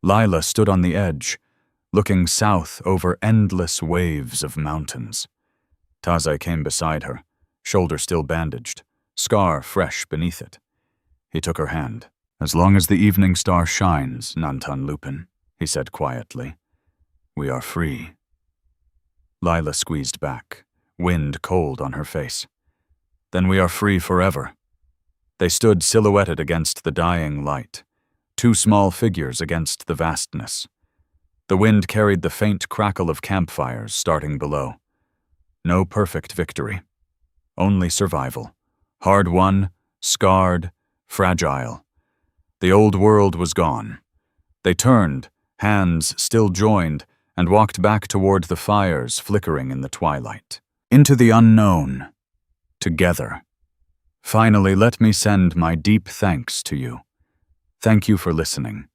Lila stood on the edge, looking south over endless waves of mountains. Tahzay came beside her, shoulder still bandaged, scar fresh beneath it. He took her hand. As long as the evening star shines, Nantan Lupin, he said quietly, we are free. Lila squeezed back, wind cold on her face. Then we are free forever. They stood silhouetted against the dying light, 2 small figures against the vastness. The wind carried the faint crackle of campfires starting below. No perfect victory, only survival. Hard-won, scarred, fragile. The old world was gone. They turned, hands still joined, and walked back toward the fires flickering in the twilight. Into the unknown. Together. Finally, let me send my deep thanks to you. Thank you for listening.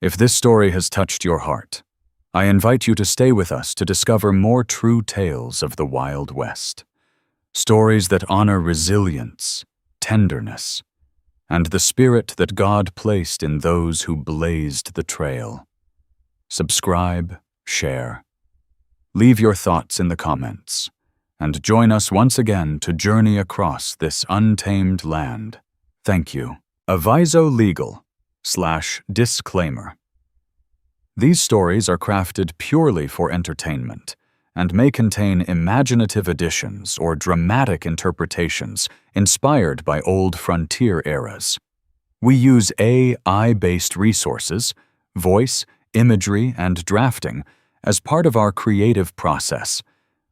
If this story has touched your heart, I invite you to stay with us to discover more true tales of the Wild West. Stories that honor resilience, tenderness, and the spirit that God placed in those who blazed the trail. Subscribe, share. Leave your thoughts in the comments, and join us once again to journey across this untamed land. Thank you. Aviso Legal/Disclaimer. These stories are crafted purely for entertainment and may contain imaginative additions or dramatic interpretations inspired by old frontier eras. We use AI-based resources, voice, imagery, and drafting as part of our creative process,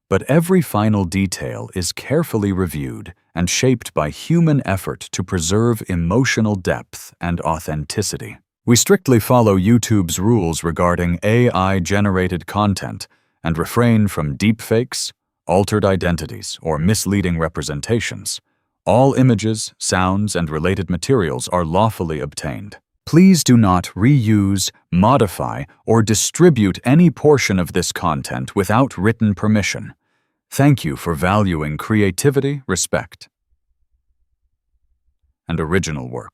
but every final detail is carefully reviewed and shaped by human effort to preserve emotional depth and authenticity. We strictly follow YouTube's rules regarding AI-generated content and refrain from deepfakes, altered identities, or misleading representations. All images, sounds, and related materials are lawfully obtained. Please do not reuse, modify, or distribute any portion of this content without written permission. Thank you for valuing creativity, respect, and original work.